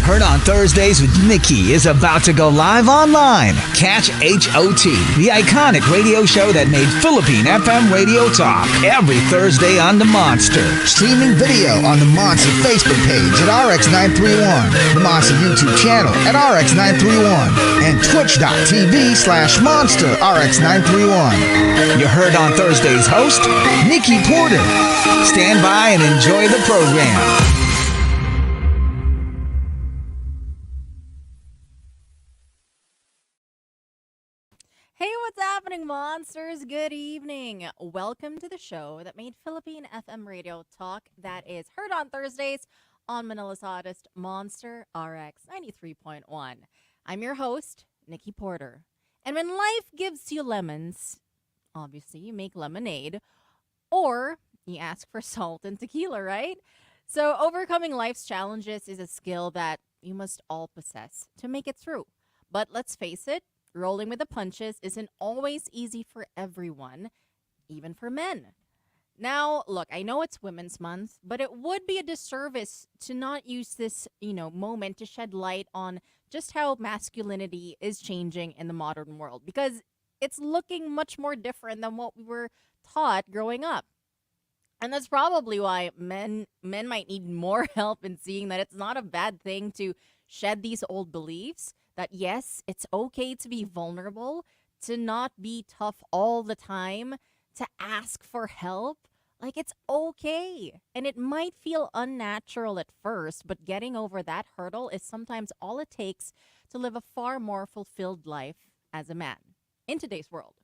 Heard on Thursdays with Nikki is about to go live online. Catch HOT, the iconic radio show that made Philippine FM radio talk, every Thursday on the Monster. Streaming video on the Monster Facebook page at RX931, the Monster YouTube channel at RX931, and twitch.tv/Monster RX931. You heard on Thursdays host, Nikki Porter. Stand by and enjoy the program. Hey, what's happening, monsters? Good evening. Welcome to the show that made Philippine FM radio talk that is heard on Thursdays on Manila's hottest Monster RX93.1. I'm your host, Nikki Porter. And when life gives you lemons, obviously you make lemonade, or you ask for salt and tequila, right? So overcoming life's challenges is a skill that you must all possess to make it through. But let's face it, rolling with the punches isn't always easy for everyone, even for men. Now, look, I know it's Women's Month, but it would be a disservice to not use this, moment to shed light on just how masculinity is changing in the modern world, because it's looking much more different than what we were taught growing up. And that's probably why men might need more help in seeing that it's not a bad thing to shed these old beliefs. That yes, it's okay to be vulnerable, to not be tough all the time, to ask for help. Like, it's okay. And it might feel unnatural at first, but getting over that hurdle is sometimes all it takes to live a far more fulfilled life as a man in today's world.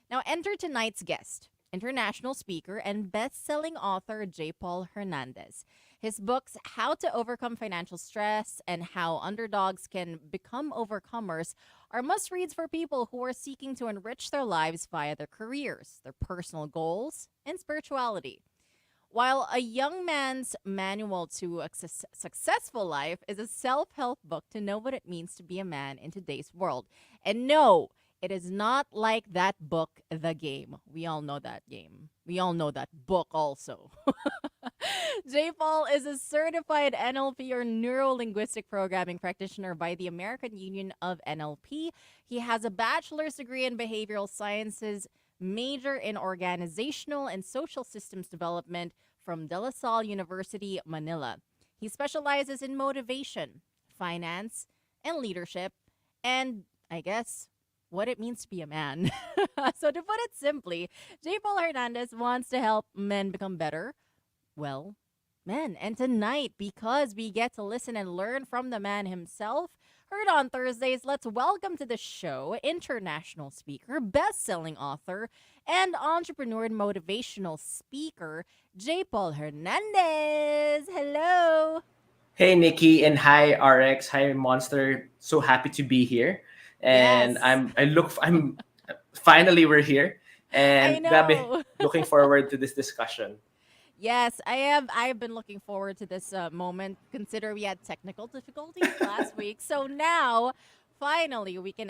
Now, enter tonight's guest, international speaker and best-selling author JPaul Hernandez. His books, How to Overcome Financial Stress and How Underdogs Can Become Overcomers, are must-reads for people who are seeking to enrich their lives via their careers, their personal goals, and spirituality. While A Young Man's Manual to a Successful Life is a self-help book to know what it means to be a man in today's world. And no, it is not like that book, The Game. We all know that game. We all know that book also. JPaul is a certified NLP or neuro-linguistic programming practitioner by the American Union of NLP. He has a bachelor's degree in behavioral sciences, major in organizational and social systems development from De La Salle University, Manila. He specializes in motivation, finance, and leadership, and I guess what it means to be a man. So to put it simply, JPaul Hernandez wants to help men become better, well, men. And tonight, because we get to listen and learn from the man himself, heard on Thursdays, let's welcome to the show international speaker, best-selling author, and entrepreneur and motivational speaker, JPaul Hernandez. Hello. Hey, Nikki, and hi, RX. Hi, Monster. So happy to be here. And Yes. I'm finally we're here. I And grabe, know. looking forward to this discussion. Yes, I have. I have been looking forward to this moment. Consider we had technical difficulties last week, so now finally we can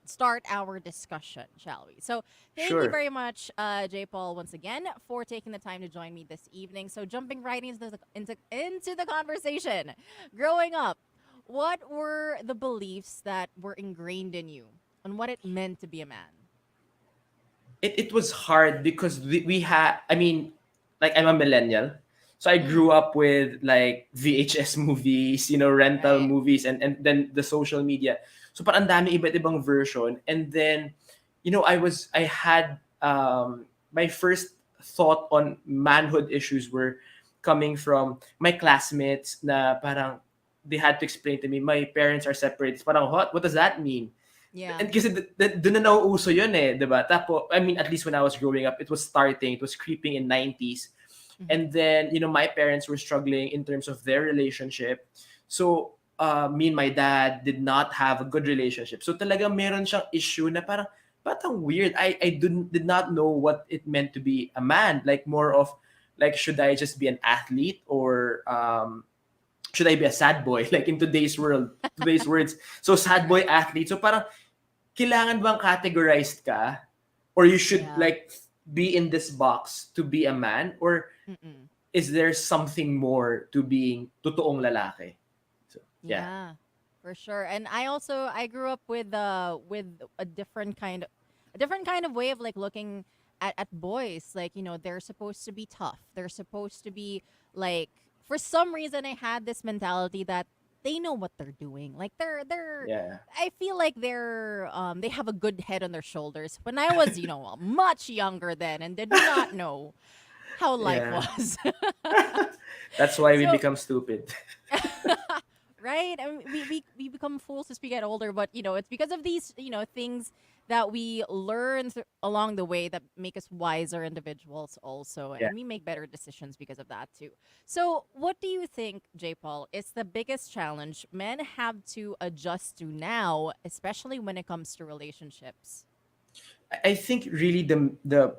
start our discussion, shall we? So thank you Sure. very much, J. Paul, once again for taking the time to join me this evening. So jumping right into the conversation. Growing up, what were the beliefs that were ingrained in you on what it meant to be a man? It was hard because we had, I mean, like I'm a millennial. So I Mm, grew up with like VHS movies, rental right. movies and then the social media. So parang ang dami iba't ibang version. And then, I had my first thought on manhood issues were coming from my classmates na parang they had to explain to me, my parents are separated. Parang, what does that mean? Yeah. And kasi doon na nauuso yun eh, di ba? Tapo, I mean, at least when I was growing up, it was creeping in 90s. Hmm. And then, my parents were struggling in terms of their relationship. So, me and my dad did not have a good relationship. So talaga meron siyang issue na parang weird. I did not know what it meant to be a man. Like more of, like, should I just be an athlete or should I be a sad boy? Like in today's words. So sad boy Right. athlete. So parang kailangan bang categorized ka or you should Yeah. like be in this box to be a man or Mm-mm. is there something more to being totoong lalaki? So Yeah. Yeah, for sure. And I grew up with a different kind of way of like looking at boys. Like, they're supposed to be tough. They're supposed to be like, for some reason I had this mentality that they know what they're doing. Like they're Yeah. I feel like they have a good head on their shoulders. When I was, much younger then and did not know how life Yeah. was. That's why we So become stupid. right? I mean, we become fools as we get older, but it's because of these things that we learn along the way that make us wiser individuals also, Yeah. and we make better decisions because of that too. So, what do you think, J. Paul, is the biggest challenge men have to adjust to now, especially when it comes to relationships? I think really the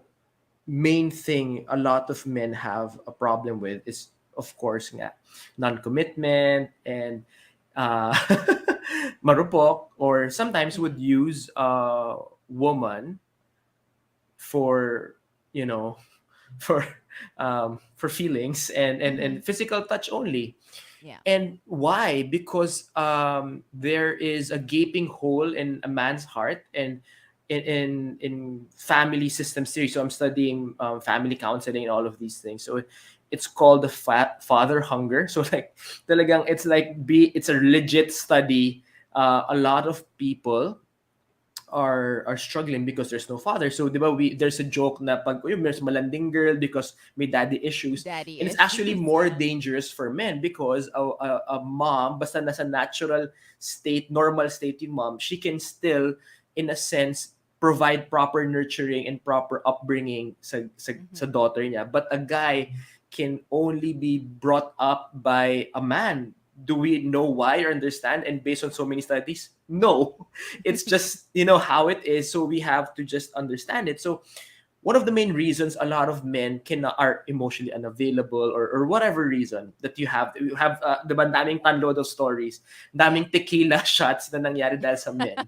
main thing a lot of men have a problem with is, of course, nga, non-commitment and uh, marupok, or sometimes would Mm-hmm. use a woman for, you know, for feelings Mm-hmm. and physical touch only. Yeah. And why? Because there is a gaping hole in a man's heart, and in family systems theory. So I'm studying family counseling and all of these things. So it's called the father hunger. So like talagang it's a legit study. A lot of people are struggling because there's no father. So, di ba, there's a joke na pag there's malanding girl because may daddy issues. Daddy And it's actually issues. more Yeah. dangerous for men because a mom, basta nasa natural state, normal state yung mom, she can still, in a sense, provide proper nurturing and proper upbringing sa Mm-hmm. daughter niya. But a guy can only be brought up by a man. Do we know why or understand? And based on so many studies, no. It's just how it is, so we have to just understand it. So one of the main reasons a lot of men are emotionally unavailable, or whatever reason that you have the daming tanlodo stories, Yeah. daming tequila shots na nangyari dahil sa men.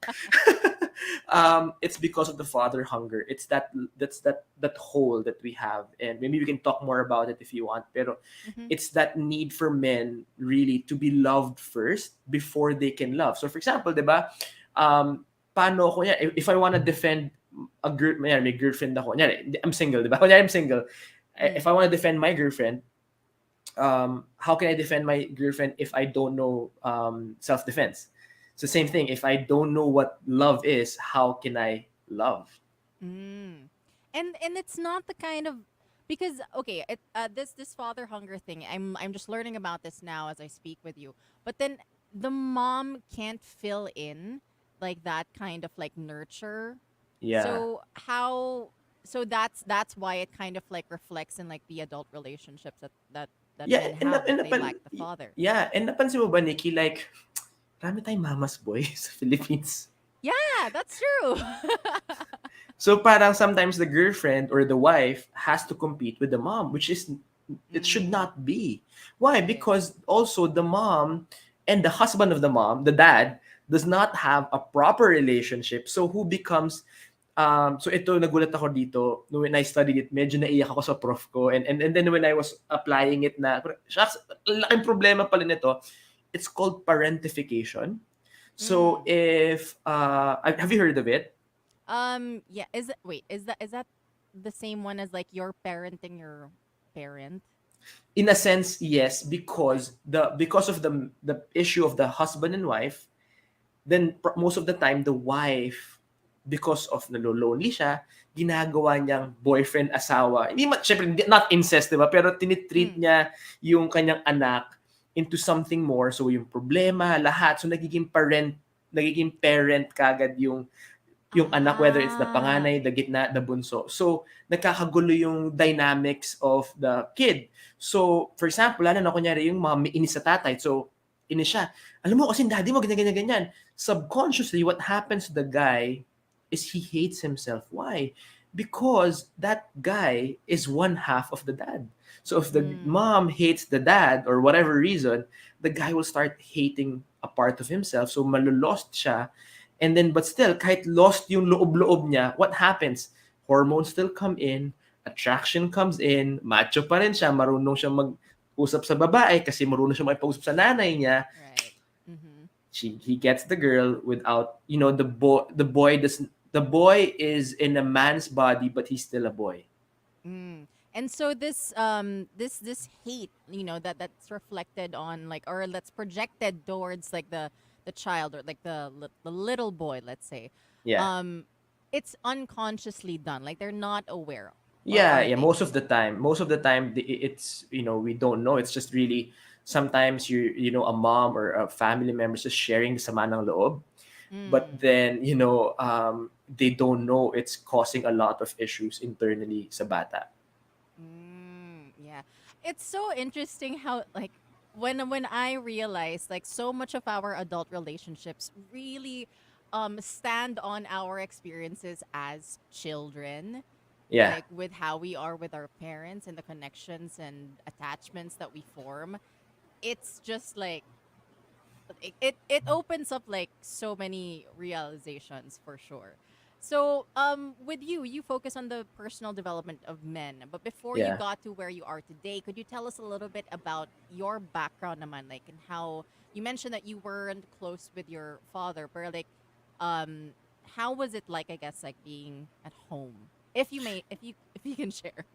It's because of the father hunger. It's that hole that we have, and maybe we can talk more about it if you want. Pero Mm-hmm. it's that need for men really to be loved first before they can love. So for example, 'di ba? Paano ko if I want to defend a girl, may girlfriend ako. Kunyari, I'm single, 'di ba? Kunyari, I'm single. If Mm. I want to defend my girlfriend, how can I defend my girlfriend if I don't know self-defense? So same thing. If I don't know what love is, how can I love? Mm. And it's not the kind of, because okay, this father hunger thing. I'm just learning about this now as I speak with you. But then the mom can't fill in like that kind of like nurture. Yeah. So how so that's why it kind of like reflects in like the adult relationships that Yeah, men have, that they lack the y- father. yeah, and napansin mo ba, Nikki, like, marami tayong mama's boy sa Philippines. Yeah, that's true. So parang sometimes the girlfriend or the wife has to compete with the mom, which is it should Mm, not be. Why? right. Because also the mom and the husband of the mom, the dad, does not have a proper relationship. So who becomes so ito nagulat ako dito when I studied it, medyo naiyak ako sa prof ko, and then when I was applying it na shucks, laking problema pala nito. It's called parentification. So Mm. if have you heard of it? Yeah, is that the same one as like you're parenting your parent? In a sense, yes, Okay. because of the issue of the husband and wife, then most of the time the wife, because of nalo-lonely siya, ginagawa niyang boyfriend, asawa. Hindi syempre not incest, 'di ba? Pero tinitreat Mm. niya yung kanyang anak into something more. So yung problema, lahat, so nagiging parent kagad yung anak, whether it's the Ah, panganay, the gitna, the bunso. So, nagkakagulo yung dynamics of the kid. So, for example, lalo na kunyari yung mom, may inis sa tatay. So, inis siya. Alam mo, kasi daddy mo, ganyan, ganyan, ganyan. Subconsciously, what happens to the guy is he hates himself. Why? Because that guy is one half of the dad. So, if the mm. mom hates the dad or whatever reason, the guy will start hating a part of himself. So, malulost siya. And then, but still, kahit lost yung loob-loob niya, what happens? Hormones still come in, attraction comes in, macho pa rin siya, marunong siya mag-usap sa babae kasi marunong siya makipag-usap sa nanay niya. Right. he gets the girl without, the boy is in a man's body, but he's still a boy. Mm. And so this hate, that's reflected on, like, or that's projected towards, like, the child, or like the little boy, let's say. Yeah. Um it's unconsciously done. Like, they're not aware, or Yeah, are yeah. they? Most of the time, it's, we don't know. It's just really sometimes a mom or a family member is just sharing sama ng loob, but Mm. then they don't know it's causing a lot of issues internally sa bata. Yeah. It's so interesting how, like, when I realized, like, so much of our adult relationships really stand on our experiences as children, Yeah, like with how we are with our parents and the connections and attachments that we form. It's just like it opens up, like, so many realizations, for sure. So with you focus on the personal development of men, but before you yeah. got to where you are today, could you tell us a little bit about your background naman, like, and how you mentioned that you weren't close with your father, but, like, um how was it like, I guess, like, being at home, if you can share?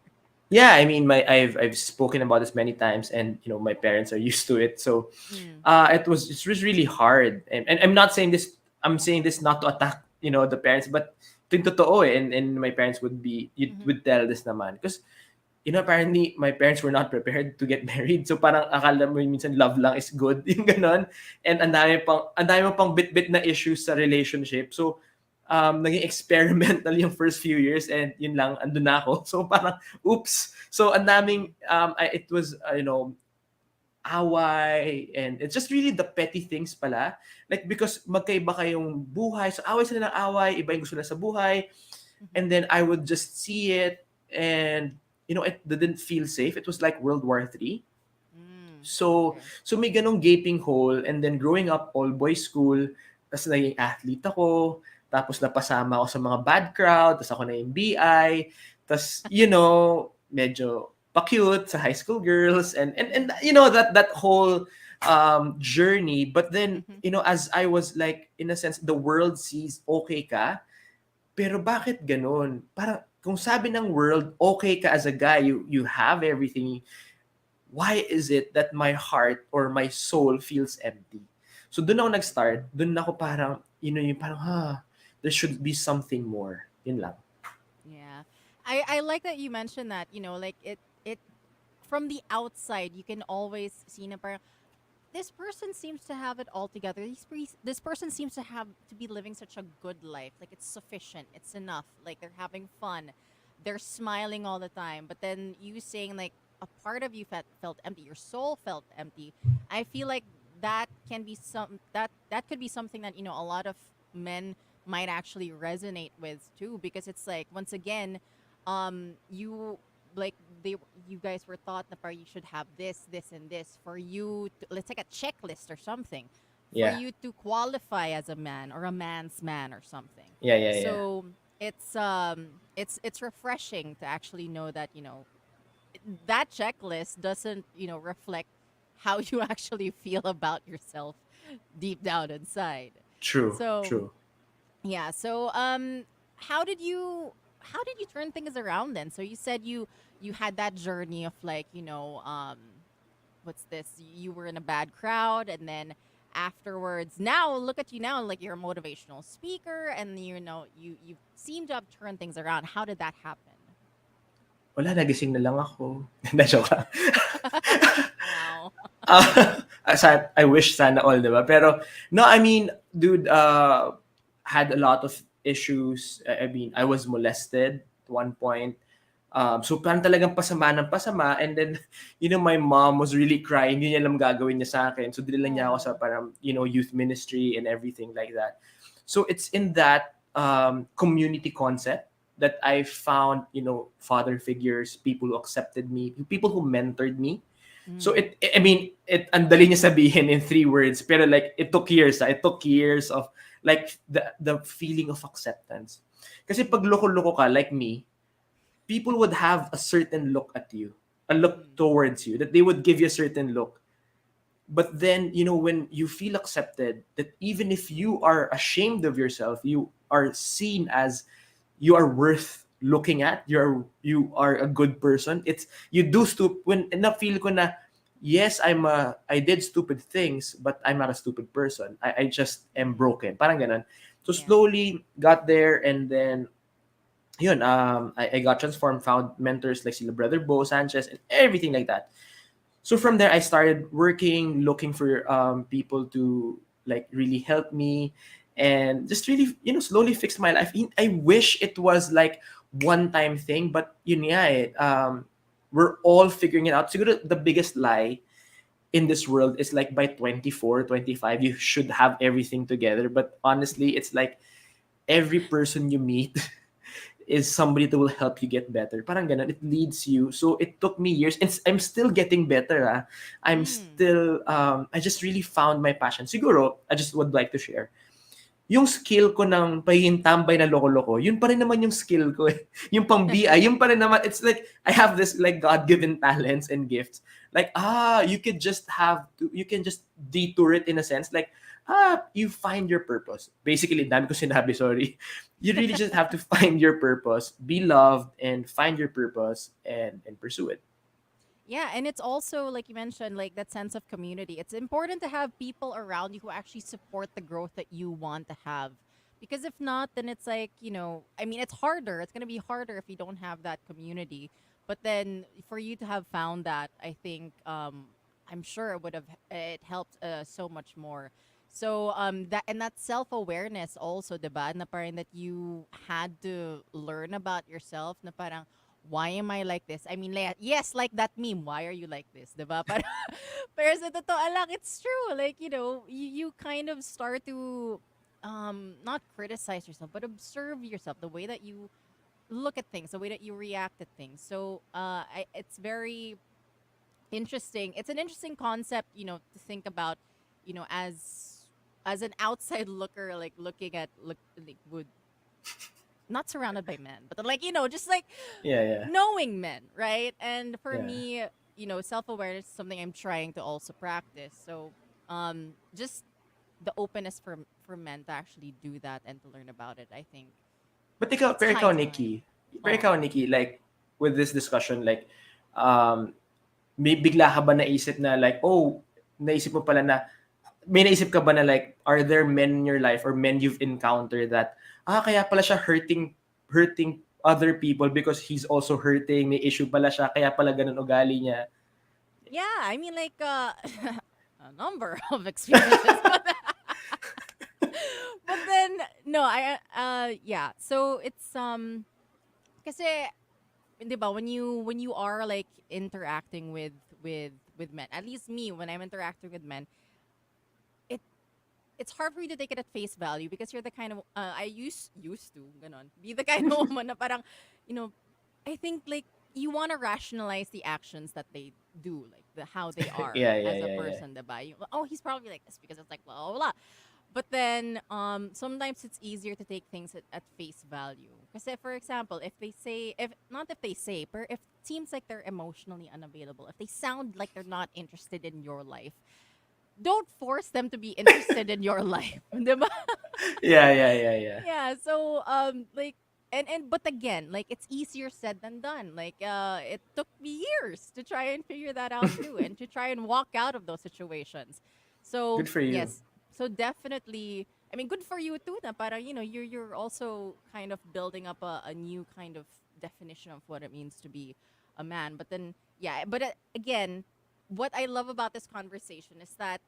Yeah, I mean, I've spoken about this many times, and my parents are used to it. So Mm. it was really hard, and I'm not saying this. I'm saying this not to attack the parents, but ito yung totoo eh, and my parents Mm-hmm. would tell this naman, because apparently my parents were not prepared to get married. So parang akala mo minsan love lang is good, yung ganon. And ang dami mo pang bit-bit na issues sa relationship. So naging experimental yung first few years, and yun lang, andun na ako. So parang oops. So ang daming it was away, and it's just really the petty things pala. Like, because magkaiba kayong buhay, so away sila ng away, iba yung gusto nila sa buhay, Mm-hmm. and then I would just see it, and it didn't feel safe. It was like World War III. Mm. So Okay. may ganong gaping hole, and then growing up all boys school, tapos naging athlete ako, tapos napasama ako sa mga bad crowd, tapos ako na yung BI, tapos medyo pa-cute sa high school girls, and Mm. that whole journey. But then Mm-hmm. as I was, like, in a sense, the world sees okay ka, pero bakit gano'n? Parang kung sabi ng world, okay ka as a guy, you have everything, why is it that my heart or my soul feels empty? So doon ako nag-start, doon ako parang, yung parang, there should be something more. Yun lang. Yeah. I like that you mentioned that, like, it from the outside you can always see na parang, this person seems to have it all together. This person seems to be living such a good life. Like, it's sufficient. It's enough. Like, they're having fun. They're smiling all the time. But then you saying, like, a part of you felt empty. Your soul felt empty. I feel like that can be that could be something that, a lot of men might actually resonate with too, because it's like, once again, you, like, they you guys were taught that you should have this and this for you to, let's take a checklist or something, for Yeah. you to qualify as a man or a man's man or something. Yeah, yeah, yeah. So it's refreshing to actually know that, that checklist doesn't, reflect how you actually feel about yourself deep down inside. True, So true. yeah. So how did you turn things around then? So you said you had that journey of, like, what's this? You were in a bad crowd, and then afterwards, now look at you now, like, you're a motivational speaker, and you seem to have turned things around. How did that happen? Wala, nagising na lang ako. Hindi, joke lang. Wow. I wish sana all, diba? Pero, no, I mean, dude, had a lot of issues. I mean, I was molested at one point. So parang talagang pasama ng pasama, and then my mom was really crying, hindi niya alam gagawin niya sa akin, so dinala niya ako sa Oh. parang youth ministry and everything like that. So it's in that community concept that I found father figures, people who accepted me, people who mentored me. So Mm. I mean, ang dali niya sabihin in 3 words, pero like it took years. It took years of, like, the feeling of acceptance. Kasi pag loko-loko ka like me, people would have a certain look at you, a look Mm. towards you, that they would give you a certain look. But then, when you feel accepted, that even if you are ashamed of yourself, you are seen as, you are worth looking at, you are a good person. It's, you do when na feel ko na, yes, I did stupid things, but I'm not a stupid person. I just am Mm-hmm. broken, parang ganun. So Yeah. slowly got there, and then yun, I got transformed, found mentors like sila Brother Bo Sanchez and everything like that. So from there, I started working, looking for people to like really help me, and just really, slowly fixed my life. I wish it was like one time thing, but yun nga we're all figuring it out. Siguro the biggest lie in this world is like by 24, 25, you should have everything together. But honestly, it's like every person you meet is somebody that will help you get better. Parang ganun, it leads you. So it took me years, and I'm still getting better. I'm Mm. still, I just really found my passion. Siguro, I just would like to share. Yung skill ko ng pagiging tambay na loko-loko, yun pa rin naman yung skill ko eh. Yung pang BI, yun pa rin naman. It's like, I have this like God-given talents and gifts. Like, you can just detour it in a sense. Like, you find your purpose. Basically, dami ko sinabi, sorry. You really just have to find your purpose, be loved, and find your purpose, and pursue it. Yeah, and it's also like you mentioned, like that sense of community. It's important to have people around you who actually support the growth that you want to have. Because if not, then it's like, I mean, it's harder. It's going to be harder if you don't have that community. But then for you to have found that, I think I'm sure it helped so much more. So that self-awareness also, diba? Na parang that you had to learn about yourself na parang why am I like this? I mean, like, yes, like that meme. Why are you like this? Diba? Pero sa totoo lang, it's true. Like, you kind of start to not criticize yourself, but observe yourself, the way that you look at things, the way that you react to things. So it's very interesting. It's an interesting concept, to think about, as an outside looker, like looking at like would not surrounded by men, but like just like Yeah, yeah, knowing men, right? And for yeah. me, self awareness is something I'm trying to also practice. So, just the openness for men to actually do that and to learn about it. I think But it's high time. Oh, Ikaw, Nikki, like, with this discussion, like, um, may bigla ka ba naisip na like, oh, naisip mo pala na, may naisip ka ba na like, are there men in your life or men you've encountered that, kaya pala siya hurting other people because he's also hurting, may issue pala siya, kaya pala ganun ugali niya. yeah. I mean, like a number of experiences, but then no, yeah. So it's kasi, 'di ba, when you are like interacting with men, at least me, when I'm interacting with men, it it's hard for you to take it at face value because you're the kind of I used to ganon, be the kind of woman na parang, you know I think like you want to rationalize the actions that they do, like how they are Yeah, yeah, as a yeah, yeah. person, diba? Oh, he's probably like this because it's like blah blah blah. But then sometimes it's easier to take things at face value. Because for example, if they say, but if it seems like they're emotionally unavailable, if they sound like they're not interested in your life, don't force them to be interested in your life. Diba? Yeah, yeah, yeah, yeah. Yeah, so like and but again, like it's easier said than done. Like it took me years to try and figure that out too, and to try and walk out of those situations. So Good for you. yes, so definitely, I mean, good for you too. Na parang, you're also kind of building up a new kind of definition of what it means to be a man. But then yeah, but again, what I love about this conversation is that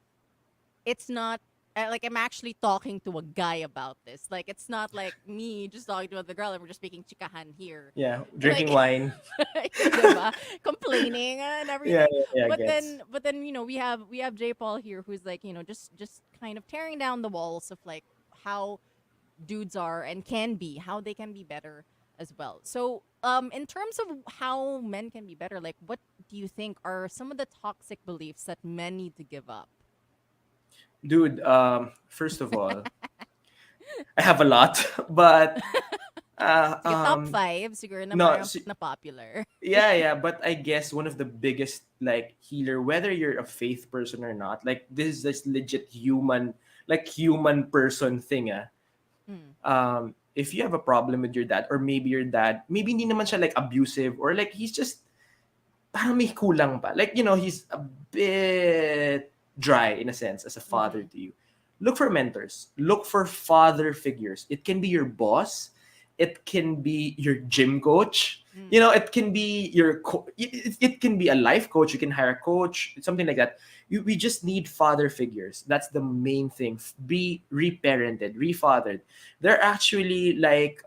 it's not like I'm actually talking to a guy about this. Like it's not like me just talking to another girl and we're just speaking chikahan here. Yeah, Like drinking wine. diba? Complaining and Yeah, everything. yeah, yeah, But gets. then we have JPaul here who's like, just kind of tearing down the walls of like how dudes are and can be, how they can be better as well. So in terms of how men can be better, like what do you think are some of the toxic beliefs that men need to give up? Dude, first of all, I have a lot, but Sige, top 5 siguro na no, parang na popular. yeah, but I guess one of the biggest like healer, whether you're a faith person or not, like this is this legit human, like human person thing. Mm. If you have a problem with your dad, or maybe your dad, maybe hindi naman siya like abusive, or like he's just parang may kulang pa. Like, he's a bit dry in a sense as a father Mm-hmm. to you. Look for mentors. Look for father figures. It can be your boss. It can be your gym coach. Mm. It can be it can be a life coach. You can hire a coach, something like that. We just need father figures. That's the main thing. Be reparented, refathered. There are actually like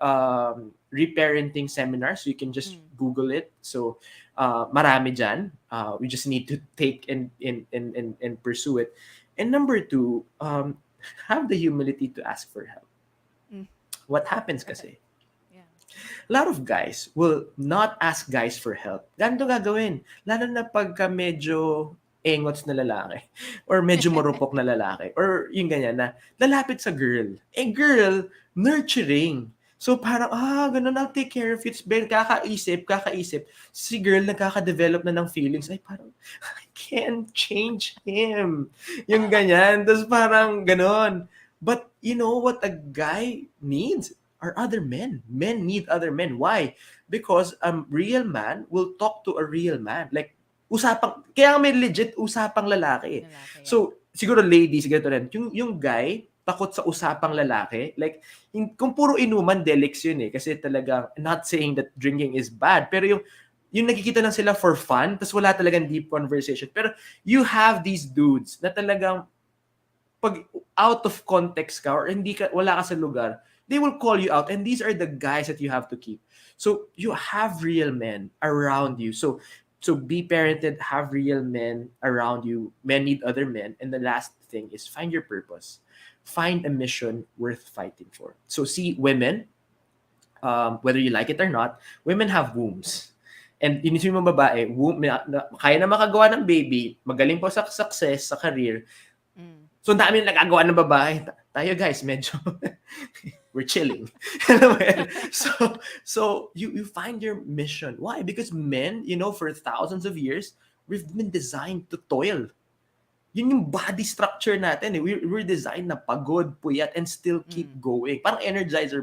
reparenting seminars. So you can just Mm. Google it. So marami dyan. We just need to take and pursue it. And number two, have the humility to ask for help. Mm. What happens Right. kasi? Yeah. A lot of guys will not ask guys for help. Ganito gagawin. Lalo na pagka medyo engots na lalaki or medyo marupok na lalaki or yung ganyan na lalapit sa girl. Girl, nurturing. So parang, ganun, I'll take care of you. It's very kakaisip. Si girl nagkaka-develop na ng feelings. Ay, parang, I can't change him. Yung ganyan. Tapos parang ganun. But you know what a guy needs? Are other men. Men need other men. Why? Because a real man will talk to a real man. Like, kaya may legit usapang lalaki. Lalaki, yeah. So, siguro ladies, ganito rin. Yung guy, takot sa usapang lalaki. Like, kung puro inuman, delix yun eh. Kasi talagang, not saying that drinking is bad, pero yung nakikita lang sila for fun, tapos wala talagang deep conversation. Pero you have these dudes na talagang pag out of context ka or wala ka sa lugar, they will call you out, and these are the guys that you have to keep. So you have real men around you. So be parented, have real men around you. Men need other men. And the last thing is find your purpose. Find a mission worth fighting for. So see, women, whether you like it or not, women have wombs. And inisip mo babae, kaya na makagawa ng baby, magaling po sa success, sa career. Mm. So, ang dami na nagagawa ng babae. Tayo guys, medyo we're chilling. So you find your mission. Why? Because men, for thousands of years, we've been designed to toil. Yun yung body structure natin. We're designed na pagod, puyat, and still keep going. Parang energizer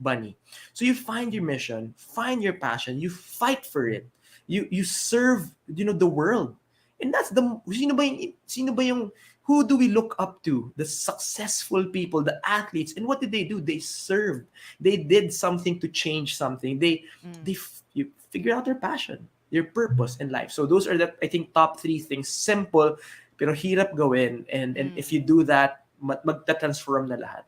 bunny. So you find your mission, find your passion, you fight for it. You serve, the world. And that's sino ba yung who do we look up to? The successful people, the athletes. And what did they do? They served. They did something to change something. You figure out their passion, your purpose in life. So those are I think, top 3 things. Simple, pero hirap gawin. And if you do that, magta-transform na lahat.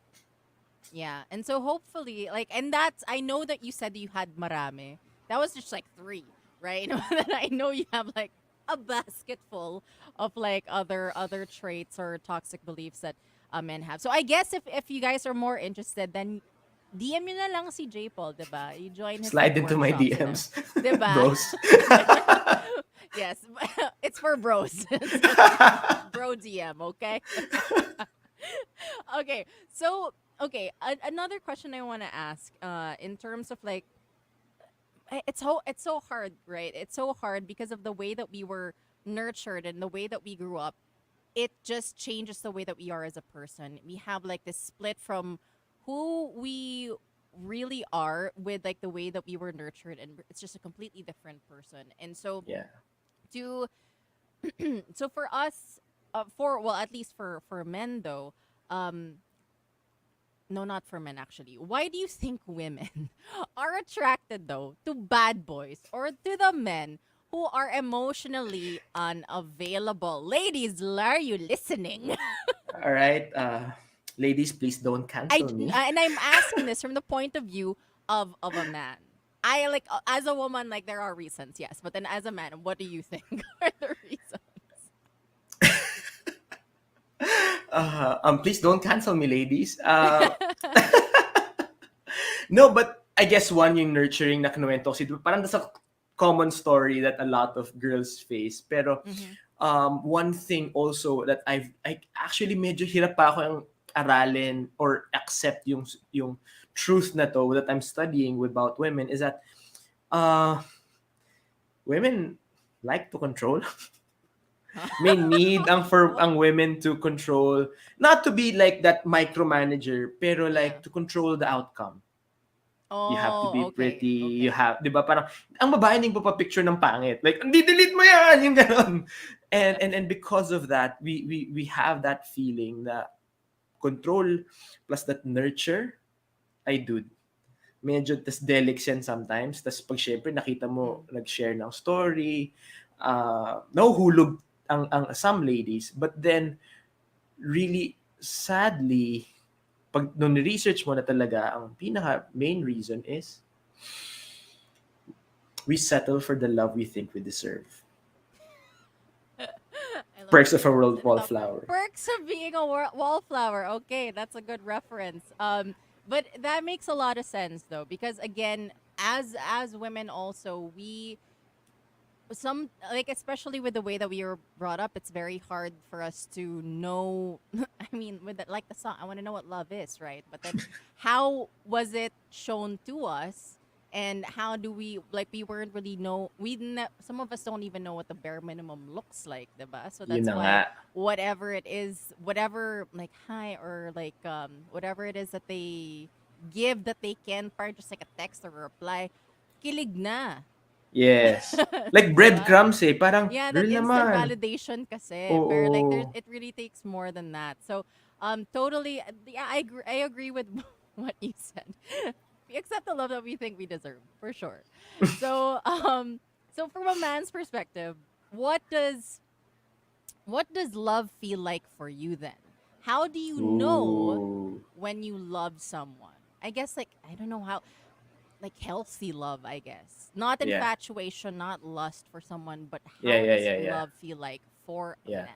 Yeah. And so hopefully, like, and that's, I know that you said you had marami. That was just like 3, right? And I know you have like a basket full of like other traits or toxic beliefs that men have. So I guess if you guys are more interested, then DM nyo na lang si JPaul, diba? You join his Slide into my workshops, DMs. diba? Bros. Yes. It's for bros. Bro DM, okay? Okay. So, okay, another question I want to ask in terms of like it's so hard, right? It's so hard because of the way that we were nurtured and the way that we grew up. It just changes the way that we are as a person. We have like this split from who we really are with like the way that we were nurtured, and it's just a completely different person. And so Yeah. to so for us, for well, at least for men though, no, not for men actually. Why do you think women are attracted though to bad boys or to the men who are emotionally unavailable? Ladies, are you listening? All right. Ladies, please don't cancel me. And I'm asking this from the point of view of a man. I like as a woman, like there are reasons, yes, but then as a man, what do you think are the reasons? Please don't cancel me, ladies. No, but I guess one yung nurturing na kinuwento kasi parang that's a common story that a lot of girls face. Pero one thing also that I actually medyo hirap pa ako yung aralin or accept yung truth na to that I'm studying about women is that uh women like to control. May need ang women to control, not to be like that micromanager, pero Yeah. like to control the outcome. You have to be Oh, okay. pretty, you Okay. have, 'di ba, parang ang babae ning picture ng pangit. Like, hindi delete mo 'yan, yung gano'n. And because of that, we have that feeling that control plus that nurture, ay dude, medyo tas delix yan sometimes. Tas pag syempre nakita mo Mm. nag-share ng story, nahuhulog ang some ladies. But then, really, sadly, pag nung research mo na talaga, ang pinaka main reason is we settle for the love we think we deserve. I love Perks the of a world perks. wallflower. Perks of being a wallflower. Okay, that's a good reference. But that makes a lot of sense though, because again, as women also, we some like especially with the way that we were brought up, it's very hard for us to know. I mean, with like the song, I want to know what love is, right? But then, how was it shown to us, and how do we like? We weren't really know. Some of us don't even know what the bare minimum looks like, diba? So Yun that's na nga. why whatever it is, whatever like hi or like whatever it is that they give that they can, part just like a text or a reply, kilig na. Yes. Like Diba? breadcrumbs eh. Parang, Yeah, that girl instant naman. validation kasi. Pero like Oo. it really takes more than that. So totally yeah, I agree with what you said. We accept the love that we think we deserve, for sure. So so from a man's perspective, what does love feel like for you then? How do you know Ooh. when you love someone? I guess like I don't know how, like healthy love, I guess. Not Yeah. infatuation, not lust for someone, but Yeah, how yeah, does yeah, yeah. love feel like for a Yeah. man?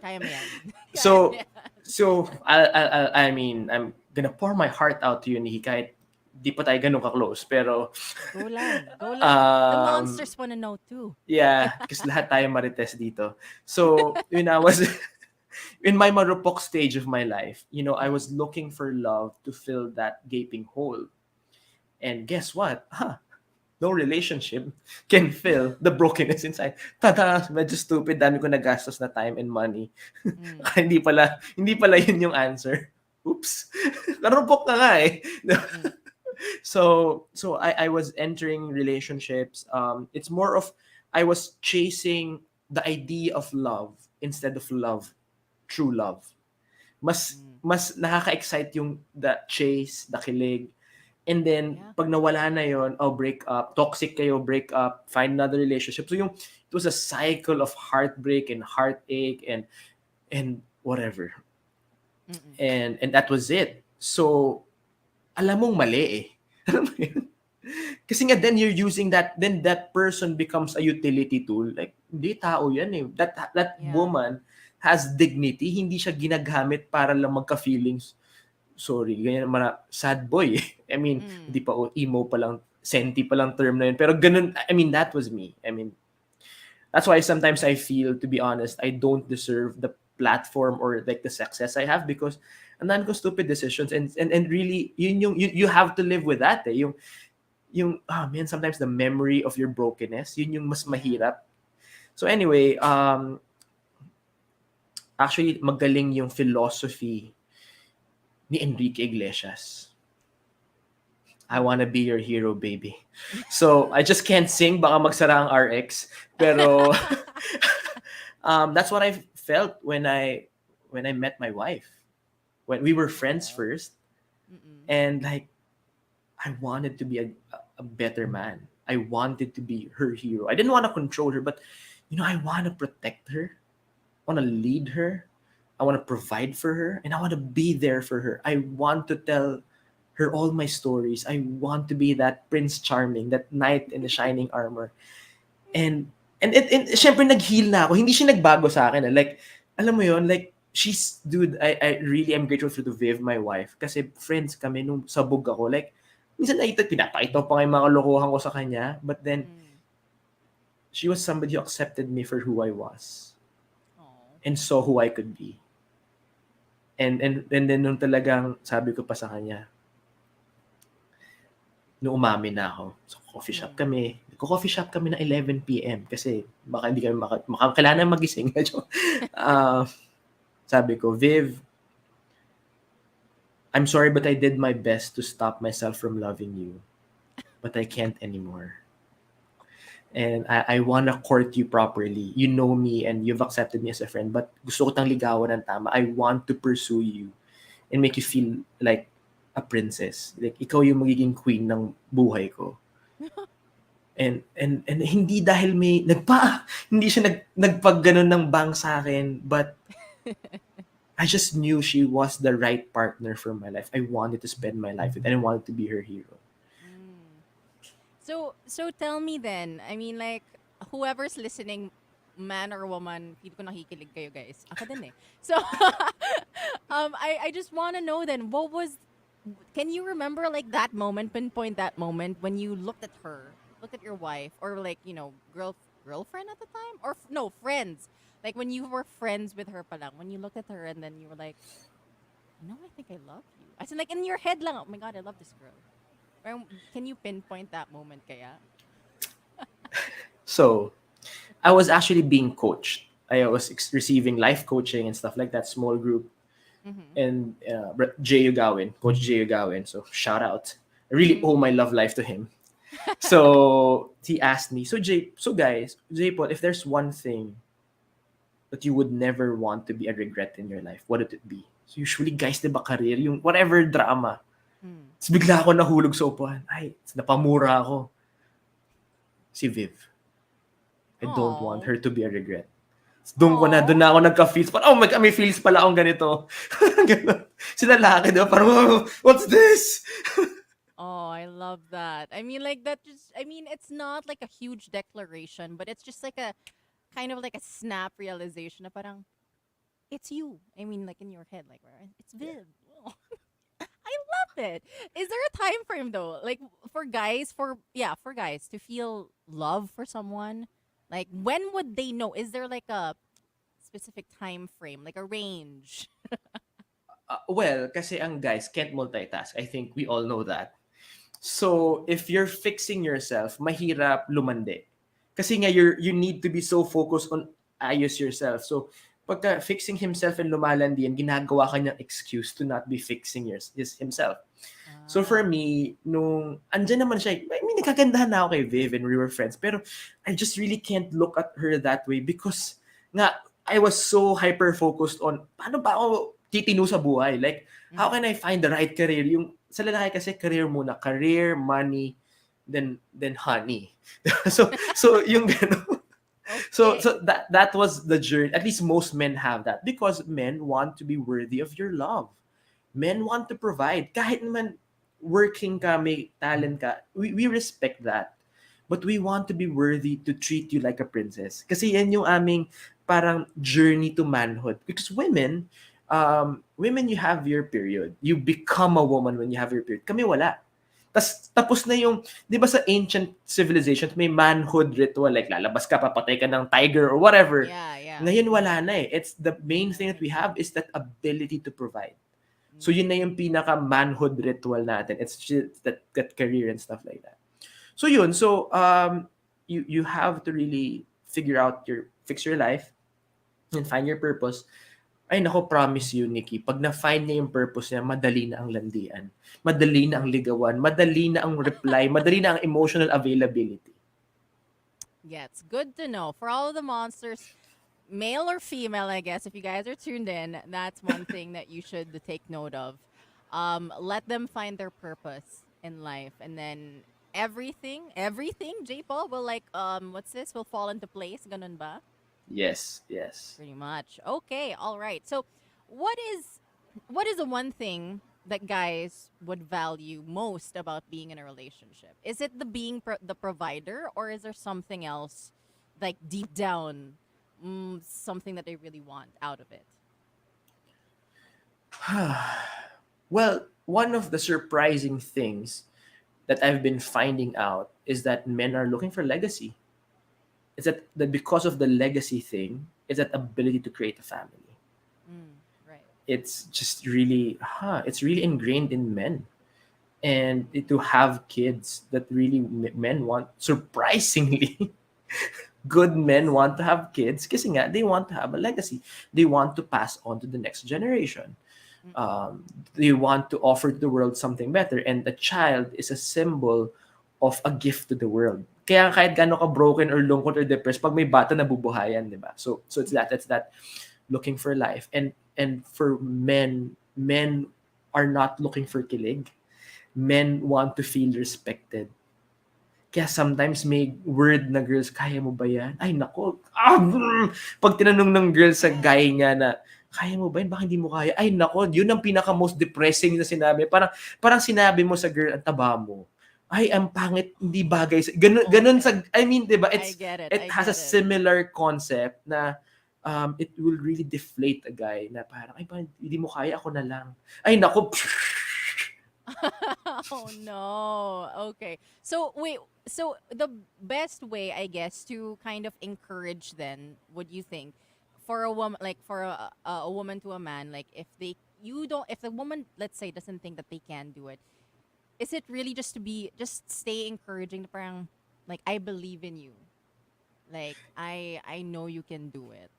Kaya mo yan. Kaya mo So, yan. I mean, I'm gonna pour my heart out to you, Nikki, kahit di pa tayo ganun ka-close. Pero, Go lang. Go lang. The monsters wanna know too. yeah, kasi lahat tayo marites dito. So, when I was in my marupok stage of my life, I was looking for love to fill that gaping hole. And guess what? No relationship can fill the brokenness inside. Tada! Medyo stupid. Dami ko nagastos na time and money. Mm. hindi pala yun yung answer. Oops. Karupok na nga eh. Mm. So I was entering relationships. It's more of I was chasing the idea of love instead of love, true love. Mas Mm. mas nakaka-excite yung the chase, the kilig. And then, Yeah. pag nawala na yon, break up, toxic kayo, break up, find another relationship. So it was a cycle of heartbreak and heartache and whatever. Mm-mm. And that was it. So, alam mong mali eh. Alam mo yun? Kasi nga then you're using that, then that person becomes a utility tool. Like, hindi tao yan eh. That Yeah. woman has dignity. Hindi siya ginagamit para lang magka-feelings. Sorry, ganyan sad boy. I mean, hindi pa emo pa lang, senti pa lang term na yun. Pero ganun, I mean, that was me. I mean, that's why sometimes I feel, to be honest, I don't deserve the platform or like the success I have because andan ko stupid decisions and really you have to live with that eh. Yung man, sometimes the memory of your brokenness, yun yung mas mahirap. So anyway, actually magaling yung philosophy ni Enrique Iglesias. I wanna be your hero, baby. So, I just can't sing, baka magsara ang RX. Pero, that's what I felt when I met my wife. When we were friends first. Mm-mm. And like, I wanted to be a better man. I wanted to be her hero. I didn't want to control her, but, I want to protect her. I want to lead her. I want to provide for her and I want to be there for her. I want to tell her all my stories. I want to be that Prince Charming, that knight in the shining armor. And syempre nag-heal na ako. Hindi siya nagbago sa akin. Like, alam mo yon, like, dude, I really am grateful to Viv, my wife. Kasi friends kami nung sabog ako. Like, minsan pinapakita pa nga yung mga lokohan ko sa kanya. But then, she was somebody who accepted me for who I was. Aw. And saw who I could be. And then nung talagang sabi ko pa sa kanya, nung umamin na ako, so coffee shop kami ng 11 p.m. kasi baka hindi kami kailangan magising. uh, sabi ko, Viv, I'm sorry but I did my best to stop myself from loving you. But I can't anymore. And I wanna court you properly. You know me and you've accepted me as a friend, but gusto ko tang ligawan ng tama. I want to pursue you and make you feel like a princess. Like, ikaw yung magiging queen ng buhay ko. And hindi dahil hindi siya nagpagganon ng bang sa akin, but I just knew she was the right partner for my life. I wanted to spend my life with and I wanted to be her hero. So tell me then, I mean, like, whoever's listening, man or woman, hindi ko nakikilig kayo, guys. Ako din eh. So, I just want to know then, can you remember like that moment, pinpoint that moment when you looked at your wife, or like, girlfriend at the time? Or, no, friends. Like, when you were friends with her palang, when you looked at her and then you were like, I think I love you. As in, like, in your head lang, oh my God, I love this girl. Can you pinpoint that moment kaya? So, I was actually being coached. I was receiving life coaching and stuff like that, small group. And Coach Jay Ugawin. So, shout out. I really owe my love life to him. So, he asked me, guys, JPaul, if there's one thing that you would never want to be a regret in your life, what would it be? So, usually, guys, diba, career, yung whatever drama. Tapos bigla ako nahulog sa upuan. Ay, napamura ako. Si Viv. I don't want her to be a regret. Doon na ako nagka-feels. Parang, oh my God, may feels pala akong ganito. Sila lalaki, diba? Parang, oh, what's this? Oh, I love that. I mean, like, it's not like a huge declaration, but it's just like a kind of like a snap realization na parang, it's you. I mean, like in your head, like, it's Viv. Oh. I love it. Is there a time frame though? Like for guys to feel love for someone? Like when would they know? Is there like a specific time frame, like a range? Well, kasi ang guys can't multitask. I think we all know that. So, if you're fixing yourself, mahirap lumande. Kasi nga you need to be so focused on ayos yourself. So, pagka fixing himself and lumalandi yan, ginagawa ka niyang excuse to not be fixing himself. So for me, nung andyan naman siya, I mean, nagkagandahan na ako kay Viv and we were friends, pero I just really can't look at her that way because nga, I was so hyper-focused on paano ba ako titino sa buhay? Like, how can I find the right career? Yung sa lalaki kasi career muna. Career, money, then honey. so yung gano'n. Okay. So that was the journey. At least most men have that because men want to be worthy of your love. Men want to provide. Kahit naman working ka, may talent ka, we respect that. But we want to be worthy to treat you like a princess. Kasi yan yung aming parang journey to manhood. Because women, you have your period. You become a woman when you have your period. Kami wala. Tapos na yung, di ba sa ancient civilizations, may manhood ritual, like lalabas ka, papatay ka ng tiger or whatever. Yeah. Ngayon wala na eh. It's the main thing that we have is that ability to provide. So yun na yung pinaka-manhood ritual natin. It's just that career and stuff like that. So yun, you have to really fix your life and find your purpose. Ay nako, promise you, Nikki, pag na-find niya yung purpose niya, madali na ang landian. Madali na ang ligawan. Madali na ang reply. Madali na ang emotional availability. Yeah, it's good to know. For all of the monsters, male or female, I guess, if you guys are tuned in, that's one thing that you should take note of. Let them find their purpose in life. And then everything, JPaul, will will fall into place. Ganun ba? Yes. Pretty much. Okay, all right. So, what is the one thing that guys would value most about being in a relationship? Is it being the provider, or is there something else, like deep down, something that they really want out of it? Well, one of the surprising things that I've been finding out is that men are looking for legacy. It's that because of the legacy thing, it's that ability to create a family. Right. it's just really, it's really ingrained in men. And to have kids that really men want, surprisingly, good men want to have kids kasi nga, they want to have a legacy. They want to pass on to the next generation. Mm-mm. Um, they want to offer to the world something better. And the child is a symbol of a gift to the world. Kaya kahit gaano ka broken or lungkot or depressed, pag may bata nabubuhayan, di ba? So it's that looking for life. And for men are not looking for kilig. Men want to feel respected. Kaya sometimes may word na girls, kaya mo ba yan? Ay, nako. Pag tinanong ng girl sa guy niya na, kaya mo ba yan? Baka hindi mo kaya. Ay, nako. Yun ang pinaka most depressing na sinabi. Parang sinabi mo sa girl, ang taba mo. Ay, ang pangit, hindi bagay. Ganun sa, I mean, di ba? I get it. It I has a get it. similar concept na it will really deflate a guy na parang, ay, hindi mo kaya, ako na lang. Ay, nako. Oh no. Okay. So wait, so the best way I guess to kind of encourage then, would you think, for a woman, like for a woman to a man, like if they you don't if the woman, let's say, doesn't think that they can do it, is it really just to be just stay encouraging na parang like I believe in you. Like I know you can do it.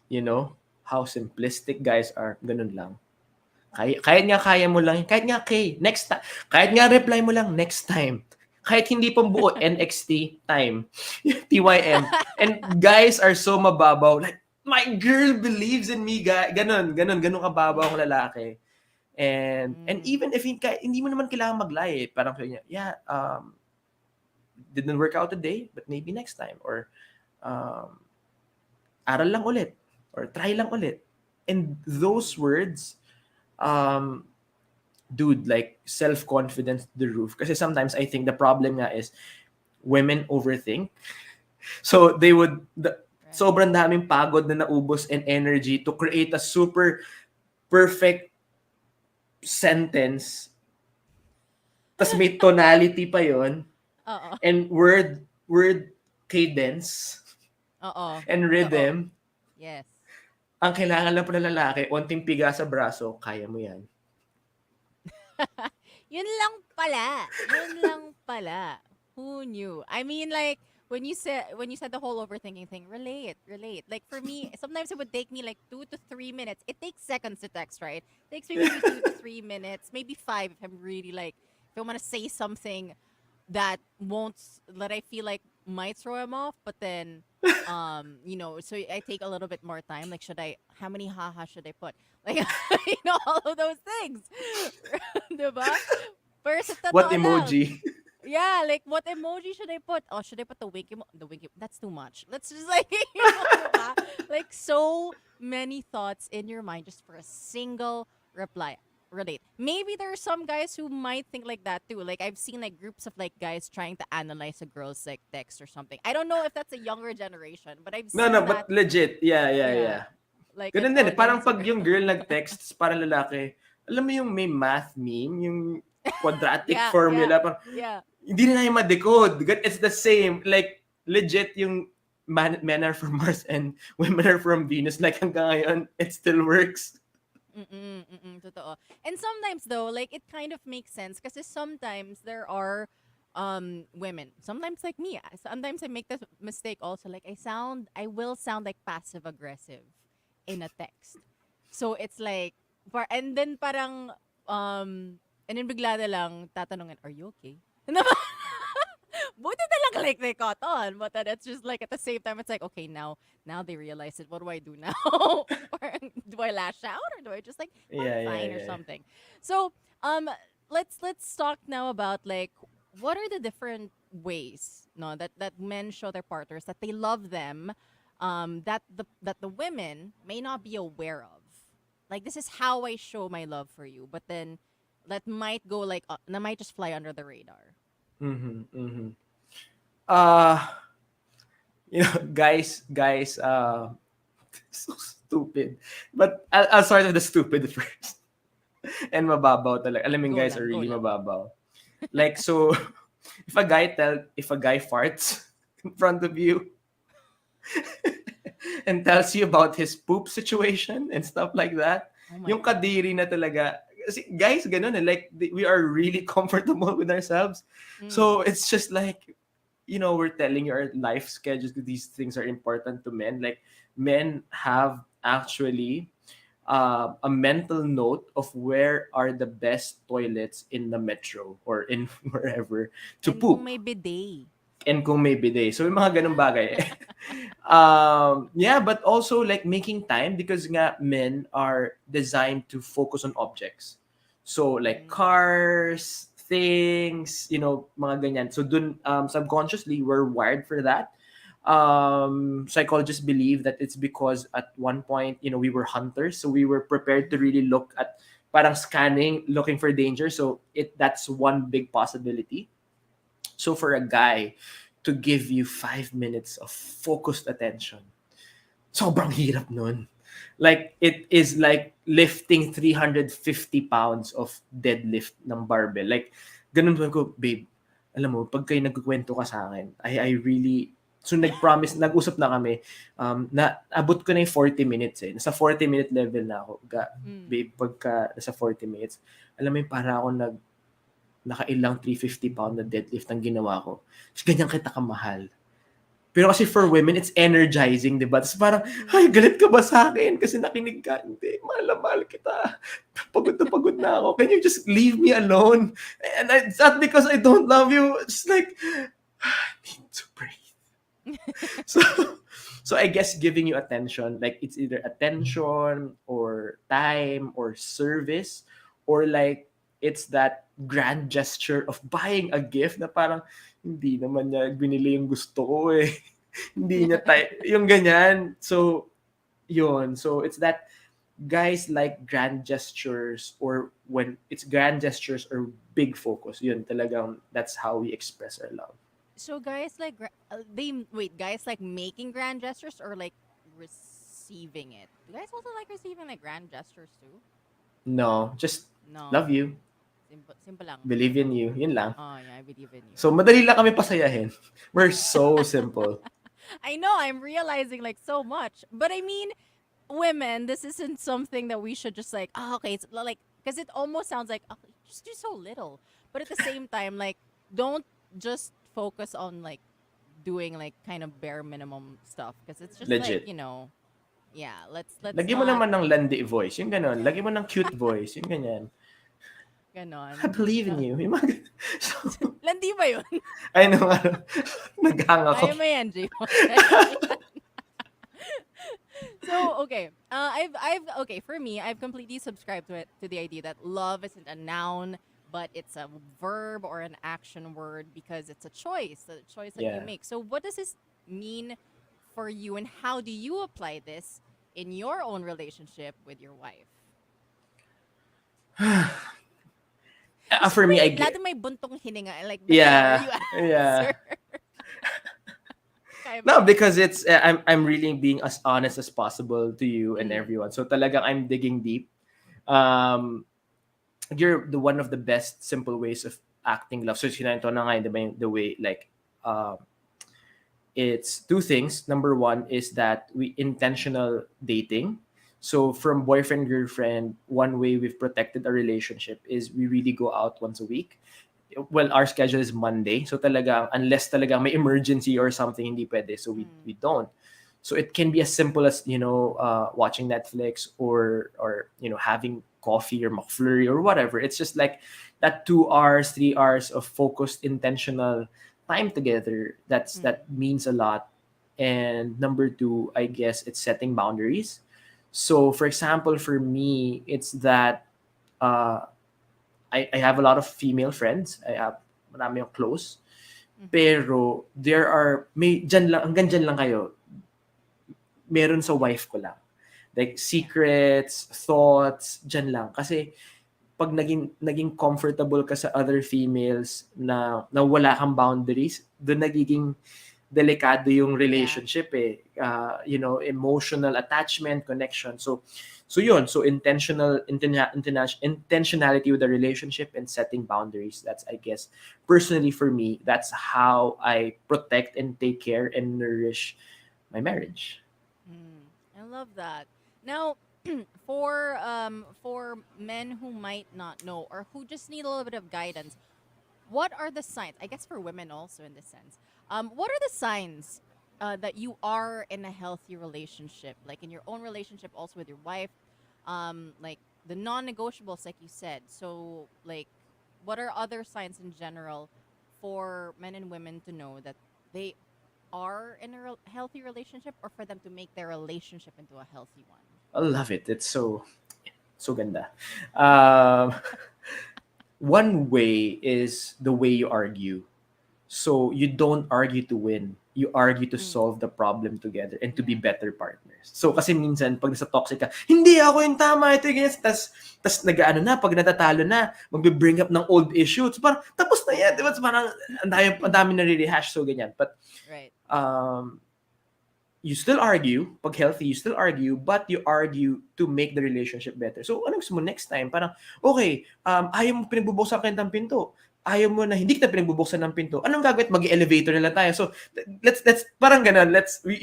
You know, how simplistic guys are. Ganun lang. Kahit nga kaya mo lang, kahit nga next time. Kahit nga reply mo lang, next time. Kahit hindi pang buo, NXT, time. TYM. And guys are so mababaw. Like, my girl believes in me. Ganun kababaw ang lalaki. And even if hindi mo naman kailangan mag-lie, parang sabi niya, yeah, didn't work out today, but maybe next time. Or, aral lang ulit. Or try lang ulit. And those words, dude, like self-confidence to the roof. Kasi sometimes I think the problem nga is women overthink. So they would, sobrang daming pagod na naubos and energy to create a super perfect sentence. Tas may tonality pa yon. And word cadence. And rhythm. Yes. Ang kailangan lang pala lalaki, onting piga sa braso, kaya mo yan. Yun lang pala. Yun lang pala. Who knew? I mean, like, when you said the whole overthinking thing, relate. Like, for me, sometimes it would take me like 2 to 3 minutes. It takes seconds to text, right? It takes me maybe 2 to 3 minutes, maybe 5 if I'm really like, if I want to say something that I feel like might throw him off, but then so I take a little bit more time. Like, how many haha should I put? Like, all of those things. Diba? First, What emoji? Yeah, like, what emoji should I put? Oh, should I put the winky? The winky, that's too much. Let's just like, diba? Like, so many thoughts in your mind just for a single reply. Relate. Maybe there are some guys who might think like that too. Like, I've seen like groups of like guys trying to analyze a girl's like text or something. I don't know if that's a younger generation, but I've seen No, that. but legit. Yeah. Like, ganun din. Parang pag yung girl nag-text para lalaki, alam mo yung may math meme, yung quadratic formula, parang hindi na yung ma-decode. It's the same. Like, legit yung men are from Mars and women are from Venus. Like, hanggang ngayon, it still works. Totoo. And sometimes though, like, it kind of makes sense kasi sometimes there are women, sometimes like me, sometimes I make the mistake also, like I will sound like passive aggressive in a text. So it's like, and then parang and then bigla na lang tatanungin, are you okay? Buti na lang like they caught on, but then it's just like at the same time it's like, okay, now they realize it. What do I do now? Or do I lash out or do I just like fine or something? So let's talk now about like what are the different ways that men show their partners that they love them, that the women may not be aware of. Like, this is how I show my love for you, but then that might go like that might just fly under the radar. Guys, so stupid. But I'll start with the stupid first. And mababaw talaga. Alam mo, guys are really mababaw. Like, so, if a guy farts in front of you and tells you about his poop situation and stuff like that, Oh my Yung God. kadiri na talaga. Kasi guys, ganun eh. Like, we are really comfortable with ourselves. Mm. So, it's just like, we're telling you our life schedules. These things are important to men. Like, men have actually a mental note of where are the best toilets in the metro or in wherever to And kung poop may bidet. and kung may bidet. So, yung mga ganung bagay. Yeah, but also like making time because nga men are designed to focus on objects. So, like Mm. cars, things, mga ganyan. So, subconsciously, we're wired for that. Psychologists believe that it's because at one point, we were hunters. So, we were prepared to Mhm. really look at parang scanning, looking for danger. So, that's one big possibility. So for a guy to give you 5 minutes of focused attention, sobrang hirap nun. Like, it is like lifting 350 pounds of deadlift ng barbell. Like, ganun ko, babe, alam mo, pag kayo nagkukwento ka sa akin, I really, so nag-promise, nag-usap na kami, na abot ko na yung 40 minutes eh. Nasa 40-minute level na ako. Mm. Babe, pagka nasa 40 minutes, alam mo yung para ako nakailang 350 pound na deadlift ang ginawa ko. Tapos ganyan kita kamahal. Pero kasi for women, it's energizing, di ba? Tapos parang, Mhm. ay, galit ka ba sa akin? Kasi nakinig ka. Hindi, mahal na mahal kita. Pagod na ako. Can you just leave me alone? And it's not because I don't love you. It's like, I need to breathe. So, so I guess giving you attention, like it's either attention or time or service, or like it's that grand gesture of buying a gift na parang hindi naman niya binili yung gusto ko eh. Hindi niya yung ganyan. So, yun. So, it's that guys like grand gestures, or when it's grand gestures or big focus. Yun talagang that's how we express our love. So guys like guys like making grand gestures or like receiving it. Do guys also like receiving like grand gestures too? No, just No. love you. Simple, simple lang. Believe in you. Yun lang. Oh yeah, I believe in you. So, madali lang kami pasayahin. We're so simple. I know I'm realizing like so much, but I mean, women, this isn't something that we should just like. Oh, okay, it's like because it almost sounds like oh, just do so little, but at the same time, like don't just focus on like doing like kind of bare minimum stuff because it's just like Legit. yeah. Let's Lagyan mo not naman ng landi voice. Yung ganon. Lagyan mo ng cute voice. Yung ganyan. I ganon. believe in No. you. Yung mga So, Landi ba yun? I know, naghang ako. Ay, may NG. So okay, okay for me. I've completely subscribed to the idea that love isn't a noun, but it's a verb or an action word because it's a choice that you Yeah. make. So what does this mean for you, and how do you apply this in your own relationship with your wife? Gusto For ko me, I may, get, lagi may buntong hininga. Like, before yeah, you yeah. answer. Kaya ba No, yan? because it's I'm really being as honest as possible to you and Mm. everyone. So talagang I'm digging deep. Um, you're the one of the best simple ways of acting love. So sinanto na nga yun, di ba, the way like it's two things. Number one is that we intentional dating. So from boyfriend girlfriend, one way we've protected our relationship is we really go out once a week. Well, our schedule is Monday. So talaga, unless talaga may emergency or something, hindi pwede. So we Mm. don't. So it can be as simple as, watching Netflix or having coffee or McFlurry or whatever. It's just like that 2 hours, 3 hours of focused, intentional time together. That Mm. means a lot. And number two, I guess it's setting boundaries. So for example, for me, it's that uh, I have a lot of female friends. I have marami yung close. Mhm. Pero may dyan lang, hanggang dyan lang kayo. Meron sa wife ko lang. Like Yeah. secrets, thoughts, dyan lang. Kasi pag naging comfortable ka sa other females na wala kang boundaries, doon nagiging delikado yung Yeah. relationship eh. Emotional attachment, connection. So yun, so intentionality with the relationship and setting boundaries. That's, I guess, personally for me, that's how I protect and take care and nourish my marriage. Mm. I love that. Now, for men who might not know or who just need a little bit of guidance, what are the signs? I guess for women also in this sense. What are the signs that you are in a healthy relationship, like in your own relationship, also with your wife, like the non-negotiables, like you said. So, like, what are other signs in general for men and women to know that they are in a healthy relationship, or for them to make their relationship into a healthy one? I love it. It's so ganda. Um, one way is the way you argue. So you don't argue to win. You argue to Mm, solve the problem together and to be yeah. better partners. So kasi minsan pag nasa toxic ka, hindi ako yung tama, ito yung ganyan. Tas nag-ano na, pag natatalo na, magbe-bring up ng old issues. So parang tapos na yan. Diba? So parang ang dami na re-rehash. So ganyan. But Right. um, you still argue, pag healthy, you still argue, but you argue to make the relationship better. So, ano gusto mo next time? Parang, okay, ayaw mo pinagbubuksan kayo ng pinto. Ayaw mo na hindi kita pinagbubuksan ng pinto. Anong gagawin? Mag-elevator na lang tayo. So, let's parang ganun.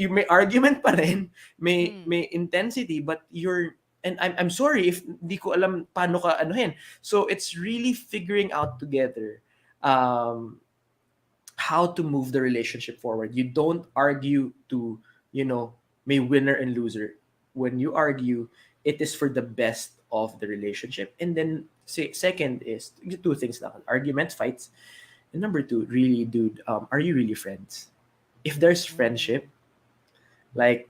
May argument pa rin, Mm, may intensity, but and I'm sorry if hindi ko alam paano ka anuhin. So, it's really figuring out together um, how to move the relationship forward. You don't argue to, you know, may winner and loser. When you argue, it is for the best of the relationship. And then second is two things lang. Arguments, fights. And number two, really, dude, are you really friends? If there's mm, friendship, like,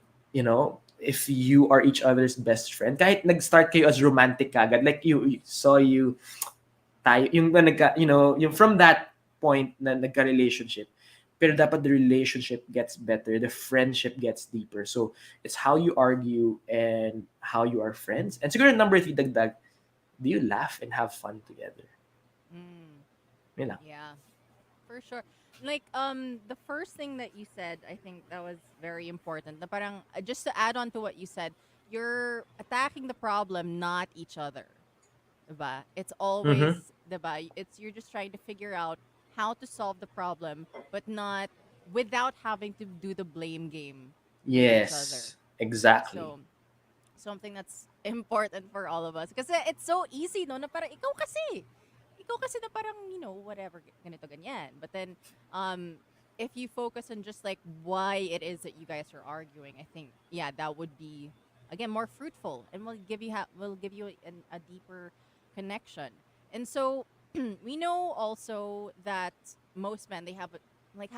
if you are each other's best friend, kahit nag-start kayo as romantic kagad, like you saw you tayo, yung yung from that point na nagka-relationship. Pero dapat the relationship gets better, the friendship gets deeper. So, it's how you argue and how you are friends. And siguro number three, dagdag, do you laugh and have fun together? mm. Yun lang. Yeah, for sure. Like the first thing that you said, I think that was very important. Na parang just to add on to what you said, you're attacking the problem, not each other. Diba? It's always, Mm-hmm. diba? It's you're just trying to figure out how to solve the problem, but not without having to do the blame game with each other. Yes, exactly. So something that's important for all of us. Kasi it's so easy, no? Na parang ikaw kasi. Ikaw kasi na parang, whatever, ganito, ganyan. But then, if you focus on just like why it is that you guys are arguing, I think, yeah, that would be, again, more fruitful and will give you a deeper connection. And so, we know also that most men, they have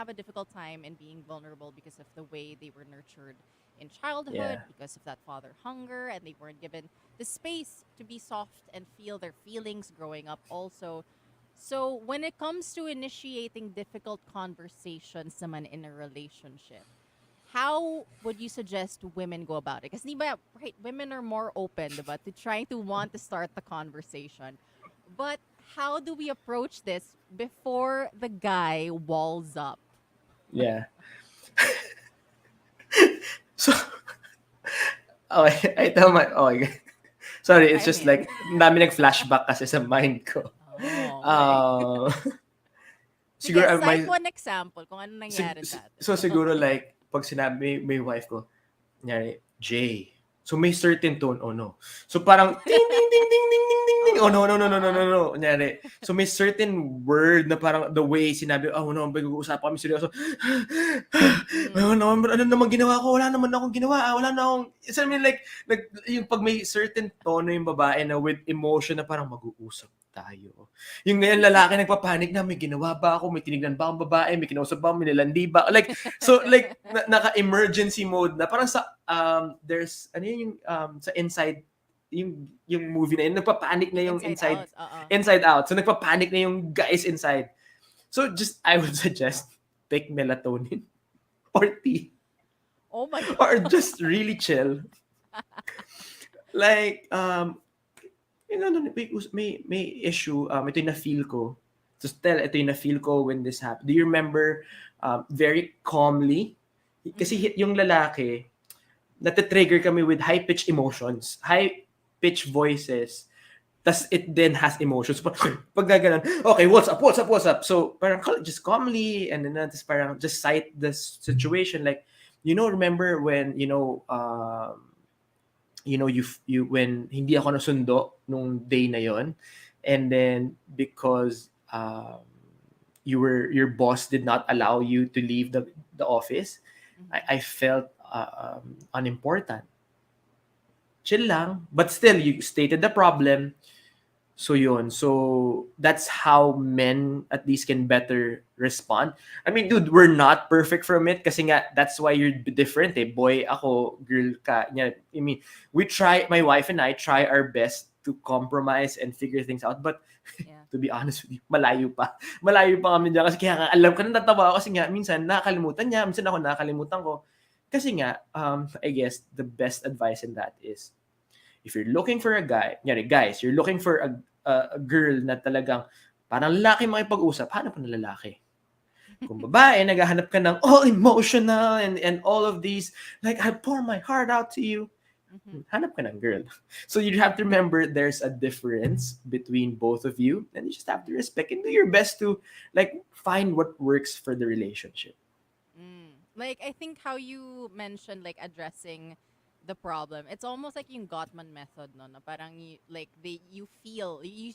a difficult time in being vulnerable because of the way they were nurtured in childhood, Yeah. because of that father hunger, and they weren't given the space to be soft and feel their feelings growing up also. So when it comes to initiating difficult conversations naman in a relationship, how would you suggest women go about it? Because right, women are more open, diba, to trying to want to start the conversation. But how do we approach this before the guy walls up? Yeah. So, okay, I tell my, okay. Sorry, it's I'm just in. like, ang dami nag-flashback kasi sa mind ko. Oh, okay. Uh, siguro, Sige, cite my, one example kung ano nangyari dati. so siguro like, pag sinabi may wife ko, kunyari, Jay. So may certain tone, oh no. So parang, ding, ding, ding, ding, ding, ding, ding, ding. Oh Oo, no, no, no, no, no, oo. no, no. Kunyari. So may certain word na parang the way sinabi, oh no, pag-uusapan kami seryoso. Oh Mm, no, ano naman ginawa ko? Wala naman akong ginawa. Wala na akong, I mean like, yung pag may certain tono yung babae na with emotion na parang mag-uusap tayo. Yung ngayon lalaki nagpapanik na may ginawa ba ako, may tinignan ba akong babae, may kinausap ba, may nilandi ba? Like, so like naka-emergency mode na parang sa there's ano yun yung sa inside yung movie na yun nagpapanik na yung inside inside out, oo. inside out. So nagpapanik na yung guys inside. So just I would suggest take melatonin or tea Oh my or God. just really chill. Like may issue ito yung na-feel ko. Just tell ito yung na-feel ko when this happened. Do you remember very calmly kasi Mm-hmm. yung lalaki natitrigger kami with high-pitched emotions, high-pitched voices, tas it then has emotions. Pag gaganon, okay, what's up? So, parang just calmly, and then just parang just cite the situation. Like, remember when, you when hindi ako nasundo nung day na yon, and then because your boss did not allow you to leave the office, Mm-hmm. I felt unimportant. Chill lang, but still you stated the problem. So yun. So that's how men at least can better respond. I mean, dude, we're not perfect from it kasi nga that's why you're different eh. Boy ako, girl ka. Yeah, I mean, my wife and I try our best to compromise and figure things out. But Yeah. to be honest with you, malayo pa. Malayo pa kami dyan. Kasi kaya nga, alam ko, natatawa ako kasi nga, minsan nakakalimutan niya, minsan ako nakakalimutan ko. Kasi nga, I guess, the best advice in that is, if you're looking for a guy, guys, you're looking for a girl na talagang parang lalaki makipag-usap, hanap ka ng lalaki. Kung babae, naghahanap ka ng all emotional and all of these, like, I pour my heart out to you, Mm-hmm. hanap ka ng girl. So you have to remember there's a difference between both of you, and you just have to respect and do your best to, like, find what works for the relationship. Like, I think how you mentioned, like, addressing the problem, it's almost like yung Gottman method, no? Na parang you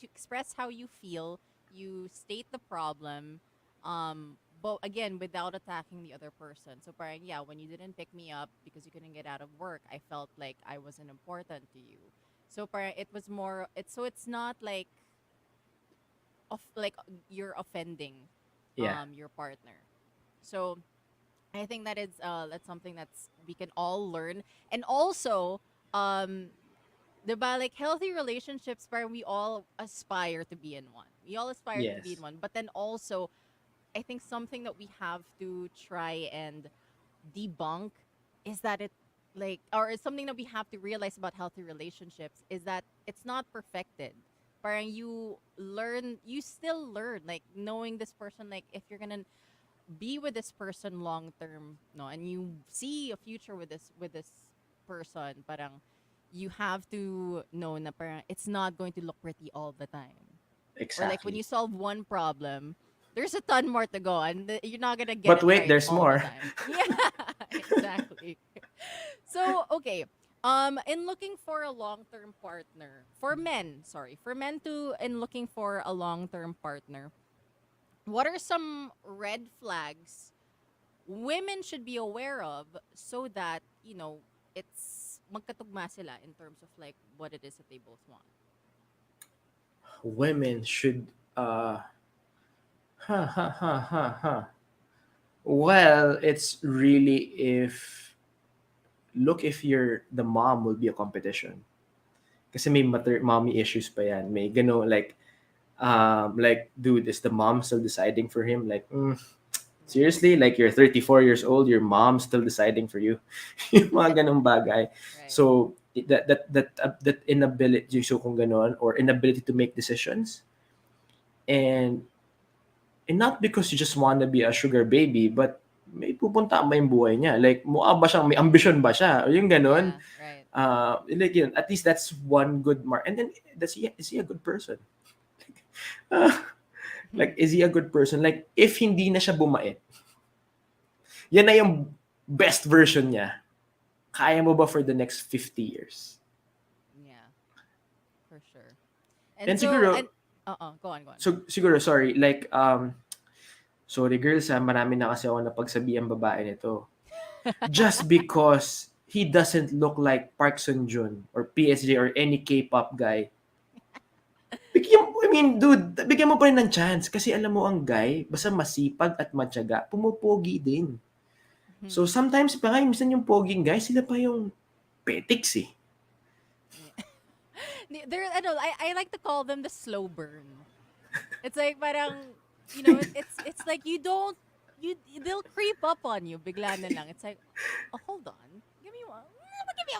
express how you feel, you state the problem, but again, without attacking the other person. So parang, yeah, when you didn't pick me up because you couldn't get out of work, I felt like I wasn't important to you. So parang it was more, it's not like, like you're offending Yeah. your partner. So I think that's something that's we can all learn. And also, diba, like healthy relationships where we all aspire to be in one. We all aspire to be in Yes. one. But then also, I think something that we have to try and debunk is that it like or it's something that we have to realize about healthy relationships is that it's not perfected. Parang you still learn, like knowing this person, like if you're gonna be with this person long term, no, and you see a future with this person, parang you have to know na parang it's not going to look pretty all the time. Or like when Exactly. you solve one problem, there's a ton more to go, and you're not gonna get But it wait, right there's all the more. time. Yeah, exactly. So okay, in looking for a long term partner, for men to in looking for a long term partner, what are some red flags women should be aware of so that it's magkatugma sila in terms of like what it is that they both want. Women should ha ha ha ha ha. Well, it's really if you're the mom will be a competition. Kasi may mommy issues pa yan. May gano like dude, is the mom still deciding for him? Like, Right. seriously? Like you're 34 years old, your mom's still deciding for you. Yung mga ganong bagay. Right. So that inability, so kung ganon, or inability to make decisions, and not because you just want to be a sugar baby, but may pupunta ba yung buhay niya? Like, mukha ba siyang, may ambition ba siya? O yung ganon. Yeah. Right. Like yun, at least that's one good mark. And then, is he a good person? Uh, like, is he a good person? Like, if hindi na siya bumait, yan na yung best version niya. Kaya mo ba for the next 50 years? Yeah. For sure. And And so siguro, and go on, go on. so, siguro, sorry, like, sorry girls, marami na kasi ako napagsabihan babae nito. Just because he doesn't look like Park Sung-joon or PSG or any K-pop guy, I mean, dude, bigyan mo pa rin ng chance. Kasi alam mo, ang guy, basta masipag at matyaga, pumupogi din. So, Mhm. sometimes pa nga, minsan yung poging guy, sila pa yung petics eh. Yeah. I know, I like to call them the slow burn. It's like parang it's like they'll creep up on you bigla na lang. It's like, oh, hold on. Give me one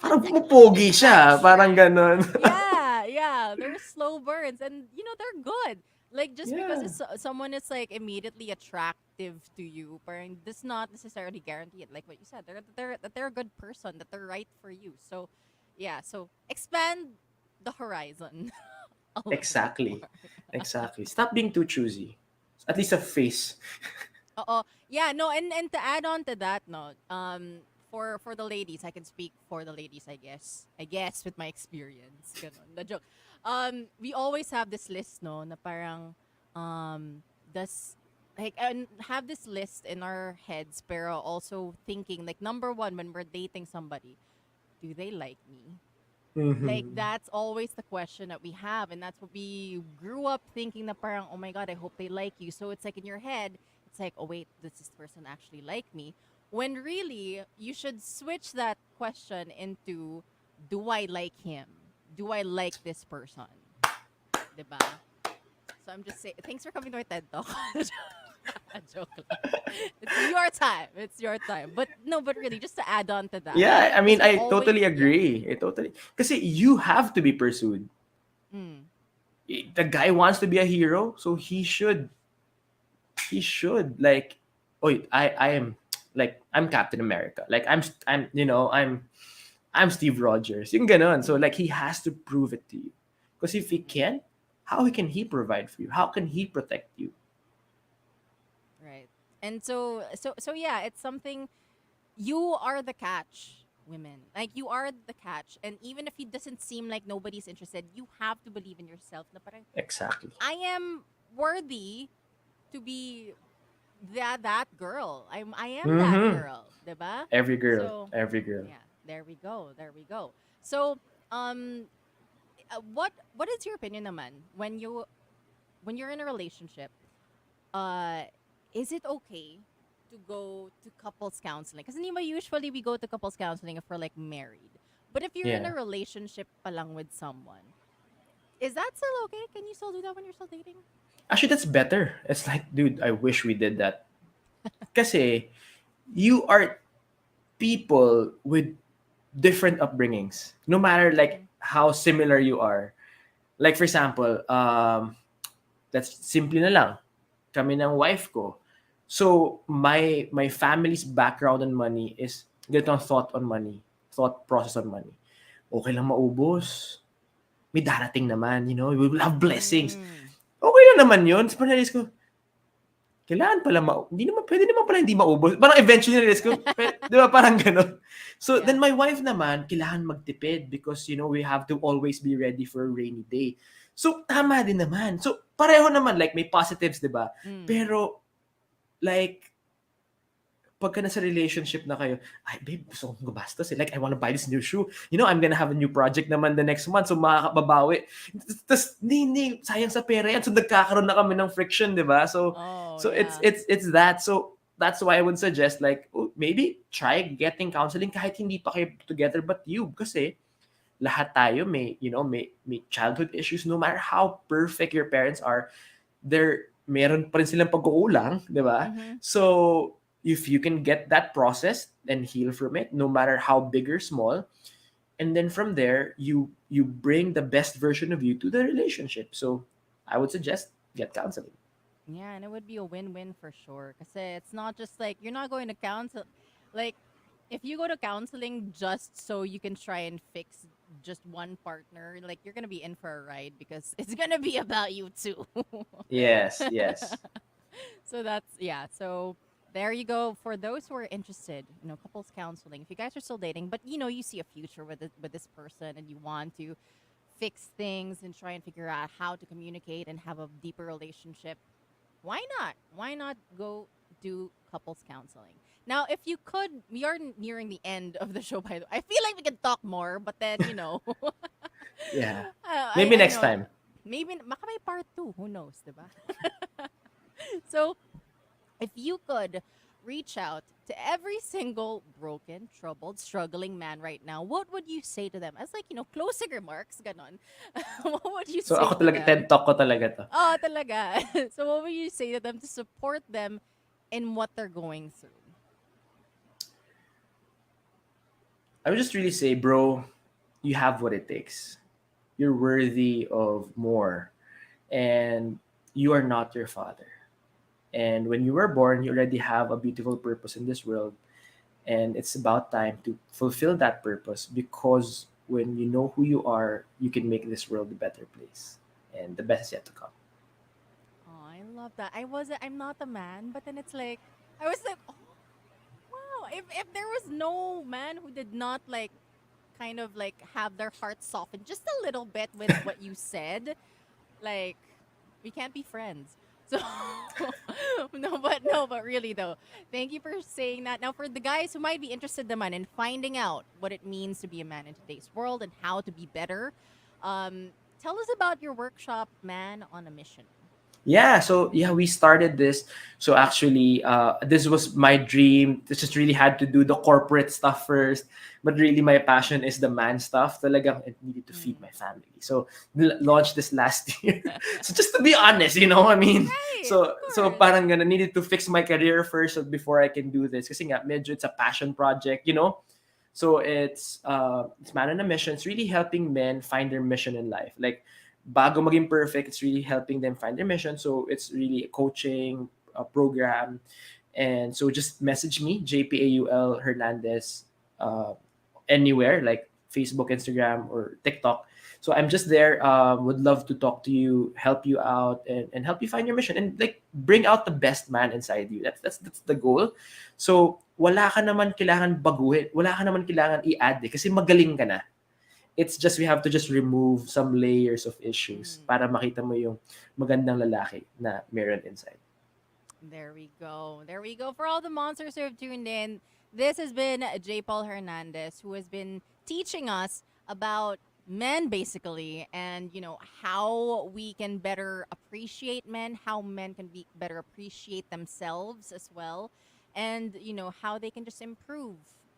Parang second. Let me pumupogi get the vibe siya. Parang straight. ganon. Yeah, yeah. They're slow burns, and they're good. Like just because Yeah. someone is like immediately attractive to you, parang does not necessarily guarantee it. Like what you said, they're a good person, that they're right for you. So, yeah. So expand the horizon a little bit Exactly. more. Exactly. Stop being too choosy. At least a face. Oh, yeah, no, and to add on to that, no, for the ladies, I can speak for the ladies, I guess. I guess with my experience. Ganon. The joke. We always have this list, no, na parang does like and have this list in our heads, pero also thinking like number one when we're dating somebody, do they like me? Like Mm-hmm. that's always the question that we have, and that's what we grew up thinking. That parang, oh my god, I hope they like you. So it's like in your head, it's like, oh wait, does this person actually like me? When really you should switch that question into, do I like him? Do I like this person? Diba? So I'm just saying, thanks for coming to my TED Talk. Joke lang. It's your time. It's your time. But no, but really, just to add on to that, Yeah, I because mean, we I always, totally yeah. agree. I totally, kasi you have to be pursued. Mm. The guy wants to be a hero, so he should like, oh, I am like I'm Captain America. Like I'm I'm Steve Rogers. Yung ganon. So like he has to prove it to you. Because if he can't, how can he provide for you? How can he protect you? Right. And so yeah, it's something, you are the catch, women. Like you are the catch. And even if it doesn't seem like nobody's interested, you have to believe in yourself na parang, Exactly. I am worthy to be that girl. I am that Mm-hmm. girl, 'di ba? Every girl. So, Every girl. yeah, there we go. There we go. So, um what is your opinion naman when you're in a relationship, uh, is it okay to go to couples counseling? Because usually we go to couples counseling if we're like married. But if you're in Yeah. a relationship pa lang with someone, is that still okay? Can you still do that when you're still dating? Actually, that's better. It's like, dude, I wish we did that. Kasi you are people with different upbringings. No matter like Mm-hmm. how similar you are. Like for example, that's simple na lang. Kami ng wife ko. So my family's background on money is ganito ang thought on money, thought process on money. Okay lang maubos. May darating naman, we will have blessings. Mm. Okay na naman yun. Tapos narealize ko, kailangan pala hindi naman, pwede naman pala hindi maubos. Parang eventually narealize ko, di ba parang gano'n. So Yeah. then my wife naman, kailangan magtipid because, we have to always be ready for a rainy day. So tama din naman. So pareho naman, like may positives, di ba? Mm. Pero like, pagka nasa relationship na kayo, ay babe, gusto kong gumastos eh. Like, I wanna buy this new shoe. I'm gonna have a new project naman the next month, so makakababawi. Tapos, hindi, sayang sa pera yan. So, nagkakaroon na kami ng friction, di ba? So, Oh, so it's, yeah. it's, it's that. So, that's why I would suggest, like, maybe try getting counseling kahit hindi pa kayo together but you. Kasi, lahat tayo may childhood issues. No matter how perfect your parents are, meron pa rin silang pagkukulang, di ba? Mm-hmm. So, if you can get that process and heal from it, no matter how big or small, and then from there, you bring the best version of you to the relationship. So, I would suggest get counseling. Yeah, and it would be a win-win for sure. Because it's not just like you're not going to counsel. Like, if you go to counseling just so you can try and fix just one partner, like you're gonna be in for a ride because it's gonna be about you too. Yes, yes. So that's, yeah. So there you go. For those who are interested, couples counseling. If you guys are still dating, but you see a future with this person, and you want to fix things and try and figure out how to communicate and have a deeper relationship, why not? Why not go do couples counseling? Now, if you could, we are nearing the end of the show. By the way, I feel like we could talk more, but then Yeah. Maybe I next know. time. Maybe baka may part two. Who knows, diba? So, if you could reach out to every single broken, troubled, struggling man right now, what would you say to them? As like, closing remarks, ganon. What would you So, say ako to talaga, them? TED Talk ko talaga to. Oh, talaga. So what would you say to them to support them in what they're going through? I would just really say, bro, you have what it takes. You're worthy of more. And you are not your father. And when you were born, you already have a beautiful purpose in this world. And it's about time to fulfill that purpose because when you know who you are, you can make this world a better place. And the best is yet to come. Oh, I love that. I'm not a man, but then it's like, I was like, oh, wow, if there was no man who did not like kind of like have their heart softened just a little bit with what you said, like we can't be friends. So no, but really though, thank you for saying that. Now for the guys who might be interested naman in finding out what it means to be a man in today's world and how to be better, tell us about your workshop, Man on a Mission. Yeah, so yeah, we started this. So actually, this was my dream. This just really had to do the corporate stuff first, but really my passion is the man stuff. Talagang I needed to feed my family. So launched this last year. So just to be honest, I mean, Right, of so course. parang gonna needed to fix my career first before I can do this. Kasi nga, medyo it's a passion project. So it's man on a mission. It's really helping men find their mission in life. Like bago maging perfect, it's really helping them find their mission. So it's really a coaching program. And so just message me, JPaul Hernandez, uh, anywhere like Facebook, Instagram, or TikTok. So I'm just there. Would love to talk to you, help you out, and help you find your mission and like bring out the best man inside you. That's the goal. So wala ka naman kailangan baguhin, wala ka naman kailangan i-add kasi magaling ka na. It's just we have to just remove some layers of issues Mm. para makita mo yung magandang lalaki na meron inside. There we go. There we go. For all the monsters who have tuned in, this has been JPaul Hernandez, who has been teaching us about men, basically, and how we can better appreciate men, how men can be better appreciate themselves as well, and how they can just improve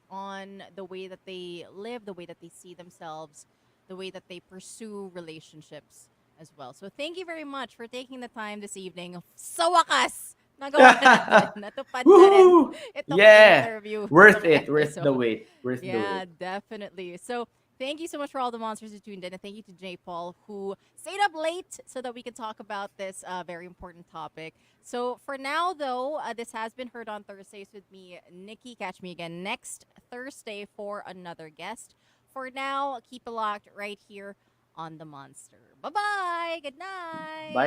on the way that they live, the way that they see themselves, the way that they pursue relationships as well. So thank you very much for taking the time this evening. Sa wakas, nagawa na natin. Natupad na rin Woo! itong Yeah. interview, Worth itong it. Worth the episode. wait. Worth the Yeah, wait. definitely. So thank you so much for all the monsters who tuned in. And thank you to J. Paul who stayed up late so that we could talk about this very important topic. So for now, though, this has been Heard on Thursdays with me, Nikki. Catch me again next Thursday for another guest. For now, keep it locked right here on The Monster. Bye-bye. Good night. Bye